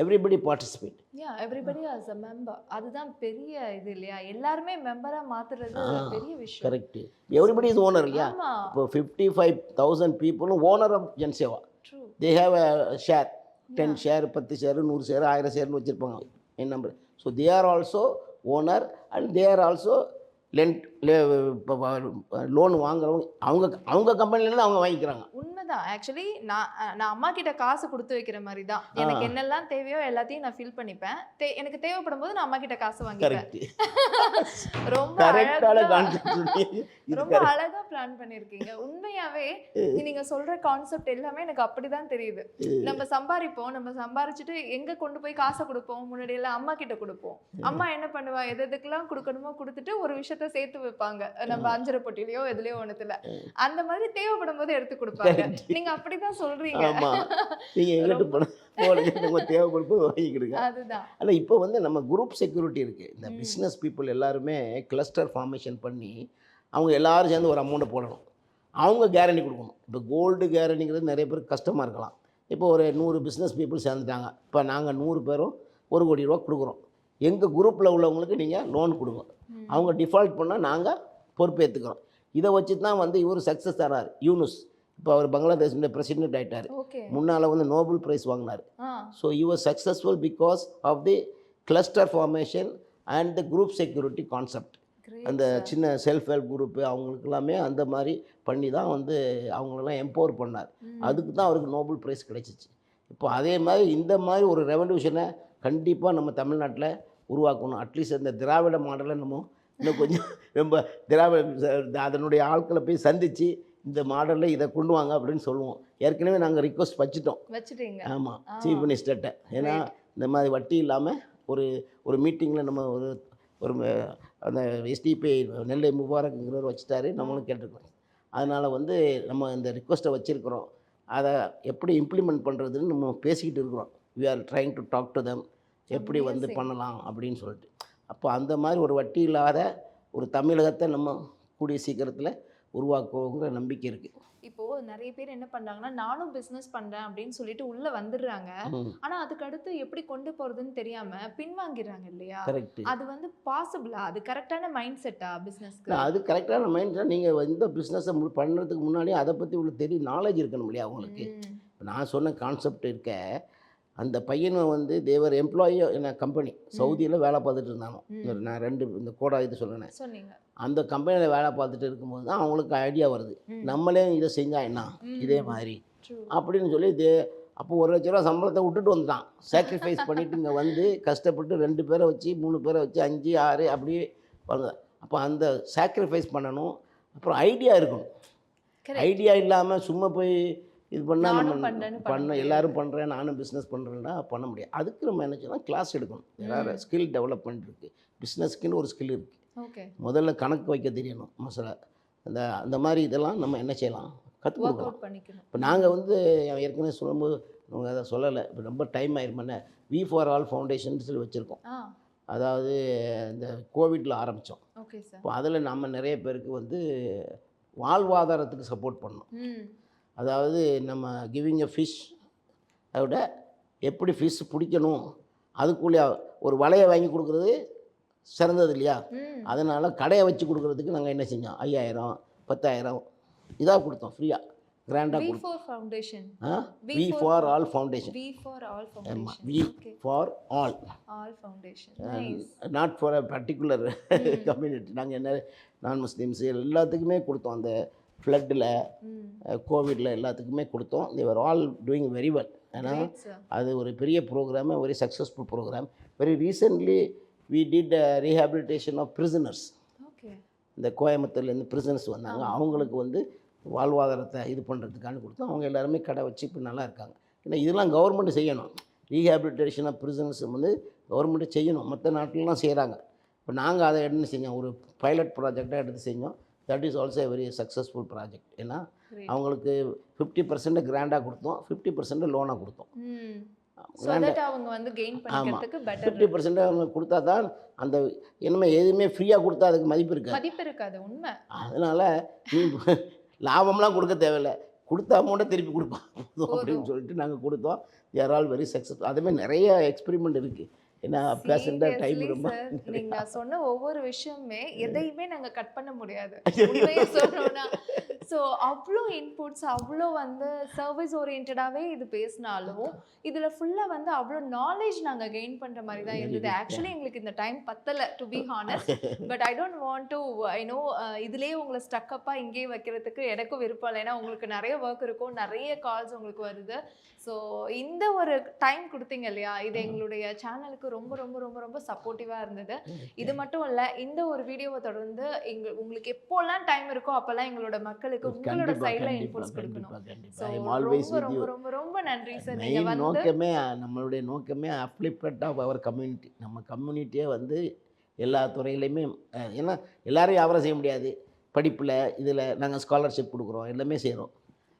[SPEAKER 1] everybody participate.
[SPEAKER 2] Everybody as a member. அதுதான் பெரிய இது இல்லையா, எல்லாருமே மெம்பரா மாத்துறது பெரிய விஷயம்.
[SPEAKER 1] கரெக்ட், எவ்ரிபடி இஸ் ஓனர் இல்லையா. இப்போ 55,000 பீப்புளும் owner of Jan Seva. They have a share, 10 share 10 share 100 share 1000 ஷேர்னு வச்சுருப்பாங்க in number. So they are also owner and they are also loan வாங்குறவங்க. அவங்க கம்பெனிலேருந்து அவங்க வாங்கிக்கிறாங்க.
[SPEAKER 2] உண்மைதான். உண்மைதான். ஆக்சுவலி நான் அம்மா கிட்ட காசு குடுத்து வைக்கிற மாரி தான். எனக்கு என்னெல்லாம் தேவையோ எல்லாத்தையும் நான் ஃபில் பண்ணிப்பேன். எனக்கு தேவைப்படும்போது நான் அம்மா கிட்ட காசு வாங்கிப்பேன். ரொம்ப ரொம்ப அழகா பிளான் பண்ணிருக்கீங்க. உண்மையாவே நீங்க சொல்ற கான்செப்ட் எல்லாமே எனக்கு அப்படிதான் தெரியுது. நம்ம சம்பாரிப்போம், நம்ம சம்பாரிச்சுட்டு எங்க கொண்டு போய் காசை கொடுப்போம். முன்னாடி எல்லாம் அம்மா கிட்ட கொடுப்போம். அம்மா என்ன பண்ணுவா, எதுக்கெல்லாம் கொடுக்கணுமோ கொடுத்துட்டு ஒரு விஷயத்த சேர்த்து வைப்பாங்க. நம்ம அஞ்சரை பொட்டிலையோ எதுலயோ ஒண்ணுத்துல அந்த மாதிரி தேவைப்படும் போது எடுத்து கொடுப்பாங்க. நீங்க அப்படிதான் சொல்றீங்க.
[SPEAKER 1] நீங்க எங்கிட்ட போன தேவைப்படும் வாங்கிக்கிடுங்க.
[SPEAKER 2] அதுதான்.
[SPEAKER 1] அல்ல இப்போ வந்து நம்ம குரூப் செக்யூரிட்டி இருக்கு. இந்த பிஸ்னஸ் பீப்புள் எல்லாருமே கிளஸ்டர் ஃபார்மேஷன் பண்ணி அவங்க எல்லாரும் சேர்ந்து ஒரு அமௌண்ட்டை போடணும். அவங்க கேரண்டி கொடுக்கணும். இப்போ கோல்டு கேரண்டிங்கிறது நிறைய பேருக்கு கஷ்டமாக இருக்கலாம். இப்போ ஒரு 100 பிஸ்னஸ் பீப்புள் சேர்ந்துட்டாங்க. இப்போ நாங்கள் 100 பேரும் 1 கோடி ரூபா கொடுக்குறோம். எங்கள் குரூப்பில் உள்ளவங்களுக்கு நீங்கள் லோன் கொடுங்க. அவங்க டிஃபால்ட் பண்ணால் நாங்கள் பொறுப்பேற்றுக்கிறோம். இதை வச்சு தான் வந்து இவர் சக்ஸஸ் ஆனார். யூனுஸ் இப்போ அவர் பங்களாதேஷ் பிரசிடென்ட் ஆகிட்டார். முன்னால் வந்து நோபல் ப்ரைஸ் வாங்கினார். So he was successful because of the cluster formation and the group security concept. அந்த சின்ன செல்ஃப் ஹெல்ப் குரூப்பு அவங்களுக்கு எல்லாமே அந்த மாதிரி பண்ணி தான் வந்து அவங்களெல்லாம் எம்பவர் பண்ணார். அதுக்கு தான் அவருக்கு நோபல் ப்ரைஸ் கிடைச்சிச்சு. இப்போ அதே மாதிரி இந்த மாதிரி ஒரு ரெவல்யூஷனை கண்டிப்பாக நம்ம தமிழ்நாட்டில் உருவாக்கணும். அட்லீஸ்ட் அந்த திராவிட மாடலை நம்ம இன்னும் கொஞ்சம் ரொம்ப அதனுடைய ஆட்களை போய் சந்தித்து இந்த மாடலில் இதை கொண்டு வாங்க அப்படின்னு சொல்லுவோம். ஏற்கனவே நாங்கள் ரிக்வஸ்ட் வச்சுட்டோம். ஆமாம், சீஃப் மினிஸ்டர்கிட்ட. ஏன்னா இந்த மாதிரி வட்டி இல்லாமல் ஒரு மீட்டிங்கில் நம்ம ஒரு அந்த எஸ்டிபி நெல்லை முபாரக்ங்கிறவர் வச்சுட்டாரு. நம்மளும் கேட்டிருக்கோம். அதனால் வந்து நம்ம இந்த ரிக்வஸ்ட்டை வச்சுருக்கிறோம். அதை எப்படி இம்ப்ளிமெண்ட் பண்ணுறதுன்னு நம்ம பேசிக்கிட்டு இருக்கிறோம். We are trying to talk to them, எப்படி வந்து பண்ணலாம் அப்படின்னு சொல்லிட்டு. அப்போ அந்த மாதிரி ஒரு வட்டி இல்லாத ஒரு தமிழகத்தை நம்ம கூடிய சீக்கிரத்தில் உருவாக்குவோங்கிற நம்பிக்கை இருக்குது.
[SPEAKER 2] இப்போ நிறைய பேர் என்ன பண்றாங்கன்னா, நானும் பிசினஸ் பண்றேன் அப்படின்னு சொல்லிட்டு உள்ள வந்துடுறாங்க. ஆனா அதுக்கு அடுத்து எப்படி கொண்டு போறதுன்னு தெரியாம பின்வாங்கிடுறாங்க இல்லையா? அது வந்து பாசிபிளா? அது கரெக்டான மைண்ட் செட்டா பிசினஸ்க்கு?
[SPEAKER 1] அது கரெக்டான மைண்ட் செட். நீங்கள் இந்த பிஸ்னஸை பண்ணுறதுக்கு முன்னாடி அதை பற்றி உங்களுக்கு தெரியும், நாலேஜ் இருக்கணும் இல்லையா உங்களுக்கு. நான் சொன்ன கான்செப்ட் இருக்க அந்த பையனை வந்து தேவர் எம்ப்ளாயி என்ன கம்பெனி சவுதியில் வேலை பார்த்துட்டு இருந்தாங்க. நான் 2 இந்த கோடா இது சொன்னேன். அந்த கம்பெனியில் வேலை பார்த்துட்டு இருக்கும்போது தான் அவங்களுக்கு ஐடியா வருது, நம்மளே இதை செஞ்சா என்ன இதே மாதிரி அப்படின்னு சொல்லி அப்போ 1 லட்ச ரூபா சம்பளத்தை விட்டுட்டு வந்துட்டான். சாக்ரிஃபைஸ் பண்ணிவிட்டு இங்கே வந்து கஷ்டப்பட்டு 2 பேரை வச்சு 3 பேரை வச்சு 5 6 அப்படியே வாங்க. அப்போ அந்த சாக்ரிஃபைஸ் பண்ணணும். அப்புறம் ஐடியா இருக்கணும். ஐடியா இல்லாமல் சும்மா போய் இது பண்ணால் நம்ம எல்லோரும் பண்ணுறேன், நானும் பிஸ்னஸ் பண்ணுறேன்னா பண்ண முடியாது. அதுக்கு நம்ம என்ன செய்யலாம், கிளாஸ் எடுக்கணும். வேறு ஸ்கில் டெவலப்மெண்ட் இருக்குது. பிஸ்னஸ்க்குன்னு ஒரு ஸ்கில் இருக்குது. முதல்ல கணக்கு வைக்க தெரியணும். மசாலா அந்த மாதிரி இதெல்லாம் நம்ம என்ன செய்யலாம், கற்றுக் கொடுக்கலாம். இப்போ நாங்கள் வந்து ஏற்கனவே சொல்லும்போது அவங்க அதை சொல்லலை. இப்போ ரொம்ப டைம் ஆயிருமானே வி ஃபார் ஆல் ஃபவுண்டேஷன் சொல்லி வச்சுருக்கோம். அதாவது இந்த கோவிட்டில் ஆரம்பித்தோம். இப்போ அதில் நம்ம நிறைய பேருக்கு வந்து வாழ்வாதாரத்துக்கு சப்போர்ட் பண்ணோம். அதாவது நம்ம கிவிங் எ ஃபிஷ் அதோட எப்படி ஃபிஷ் பிடிக்கணும், அதுக்குள்ளே ஒரு வலையை வாங்கி கொடுக்குறது சிறந்தது இல்லையா? அதனால் கடையை வச்சு கொடுக்குறதுக்கு நாங்கள் என்ன செஞ்சோம், 5000 10,000 இதாக கொடுத்தோம், ஃப்ரீயாக கிராண்டாக கொடுத்தோம். We for all foundation. We for all not for a particular community. நாங்கள் என்ன நான் முஸ்லீம்ஸ் எல்லாத்துக்குமே கொடுத்தோம். அந்த ஃப்ளட்டில் கோவிடில் எல்லாத்துக்குமே கொடுத்தோம். They are all doing very well. ஏன்னா அது ஒரு பெரிய programme, very successful programme. Very recently we did rehabilitation of prisoners. இந்த கோயம்புத்தூர்லேருந்து பிரிசனர்ஸ் வந்தாங்க. அவங்களுக்கு வந்து வாழ்வாதாரத்தை இது பண்ணுறதுக்கான கொடுத்தோம். அவங்க எல்லாருமே கடை வச்சு இப்போ நல்லா இருக்காங்க. ஏன்னா இதெல்லாம் கவர்மெண்ட் செய்யணும். ரீஹாபிலிட்டேஷன் ஆஃப் பிரிசனர்ஸ் வந்து கவர்மெண்ட்டு செய்யணும். மற்ற நாட்டிலலாம் செய்கிறாங்க. இப்போ நாங்கள் அதை என்ன செஞ்சோம், ஒரு பைலட் ப்ராஜெக்டாக எடுத்து செஞ்சோம். That is also very successful project. ஏன்னா அவங்களுக்கு 50% கிராண்டாக கொடுத்தோம், 50% லோனாக கொடுத்தோம்.
[SPEAKER 2] அவங்க வந்து கெயின் பண்ணிக்கிறதுக்கு பெட்டர்
[SPEAKER 1] 50% அவங்க கொடுத்தா தான் அந்த இனிமேல் எதுவுமே ஃப்ரீயாக கொடுத்தா அதுக்கு மதிப்பு
[SPEAKER 2] இருக்காது. உண்மை.
[SPEAKER 1] அதனால் நீ லாபம்லாம் கொடுக்க தேவையில்லை, கொடுத்த அமௌண்ட்டை திருப்பி கொடுப்போம் அப்படின்னு சொல்லிட்டு நாங்கள் கொடுத்தோம். தேர் ஆல் வெரி சக்ஸஸ்ஃபுல். அதேமாதிரி நிறைய எக்ஸ்பெரிமெண்ட் இருக்குது. ஏன்னா பேசுகிற டைம் ரொம்ப
[SPEAKER 2] நீங்க சொன்ன ஒவ்வொரு விஷயமே எதையுமே நாங்க கட் பண்ண முடியாது. உண்மையை சொல்லணும்னா ஸோ அவ்வளோ இன்புட்ஸ் அவ்வளோ வந்து சர்வீஸ் ஓரியன்டாவே இது பேசினாலும் இதுல ஃபுல்லா வந்து அவ்வளோ நாலேஜ் நாங்க கெயின் பண்ற மாதிரி தான் இருந்தது. ஆக்சுவலி எங்களுக்கு இந்த டைம் பத்தல to be honest. But I don't want to I know இதுலயே உங்களை ஸ்டக்கப்பா இங்கேயே வைக்கிறதுக்கு எனக்கும் விருப்பம் இல்லை. ஏன்னா உங்களுக்கு நிறைய ஒர்க் இருக்கும், நிறைய கால்ஸ் உங்களுக்கு வருது. ஸோ இந்த ஒரு டைம் கொடுத்தீங்க இல்லையா, இது எங்களுடைய சேனலுக்கு ரொம்ப ரொம்ப ரொம்ப ரொம்ப சப்போர்ட்டிவாக இருந்தது. இது மட்டும் இல்லை, இந்த ஒரு வீடியோவை தொடர்ந்து உங்களுக்கு எப்போல்லாம் டைம் இருக்கோ அப்போல்லாம் எங்களோட மக்களுக்கு உங்களோட சைடில் இன்புட்ஸ் கொடுக்கணும். ஸோ ரொம்ப ரொம்ப ரொம்ப ரொம்ப நன்றி சார். நீங்கள் வந்து
[SPEAKER 1] நோக்கமே நம்மளுடைய நோக்கமே அப்ளிப்மெண்ட் ஆஃப் அவர் கம்யூனிட்டி. நம்ம கம்யூனிட்டியே வந்து எல்லா துறையிலையுமே ஏன்னா எல்லாரையும் வியாபாரம் செய்ய முடியாது. படிப்பில் இதில் நாங்கள் ஸ்காலர்ஷிப் கொடுக்குறோம், எல்லாமே செய்கிறோம்.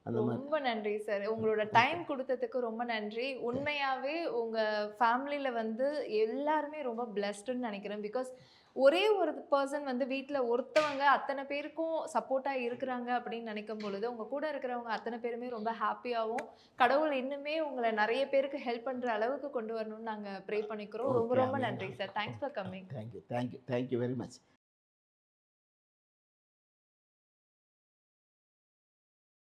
[SPEAKER 2] ரொம்ப நன்றி சார். உங்களோட டைம் கொடுத்ததுக்கு ரொம்ப நன்றி. உண்மையாவே உங்க ஃபேமிலியில வந்து எல்லாருமே ரொம்ப பிளெஸ்டுன்னு நினைக்கிறேன். பிகாஸ் ஒரே ஒரு பர்சன் வந்து வீட்டில் ஒருத்தவங்க அத்தனை பேருக்கும் சப்போர்ட்டாக இருக்கிறாங்க அப்படின்னு நினைக்கும் பொழுது உங்க கூட இருக்கிறவங்க அத்தனை பேருமே ரொம்ப ஹாப்பியாகவும் கடவுள் இன்னுமே உங்களை நிறைய பேருக்கு ஹெல்ப் பண்ணுற அளவுக்கு கொண்டு வரணும்னு நாங்கள் ப்ரே பண்ணிக்கிறோம். ரொம்ப ரொம்ப நன்றி sir. Thanks for coming.
[SPEAKER 1] Thank you very much.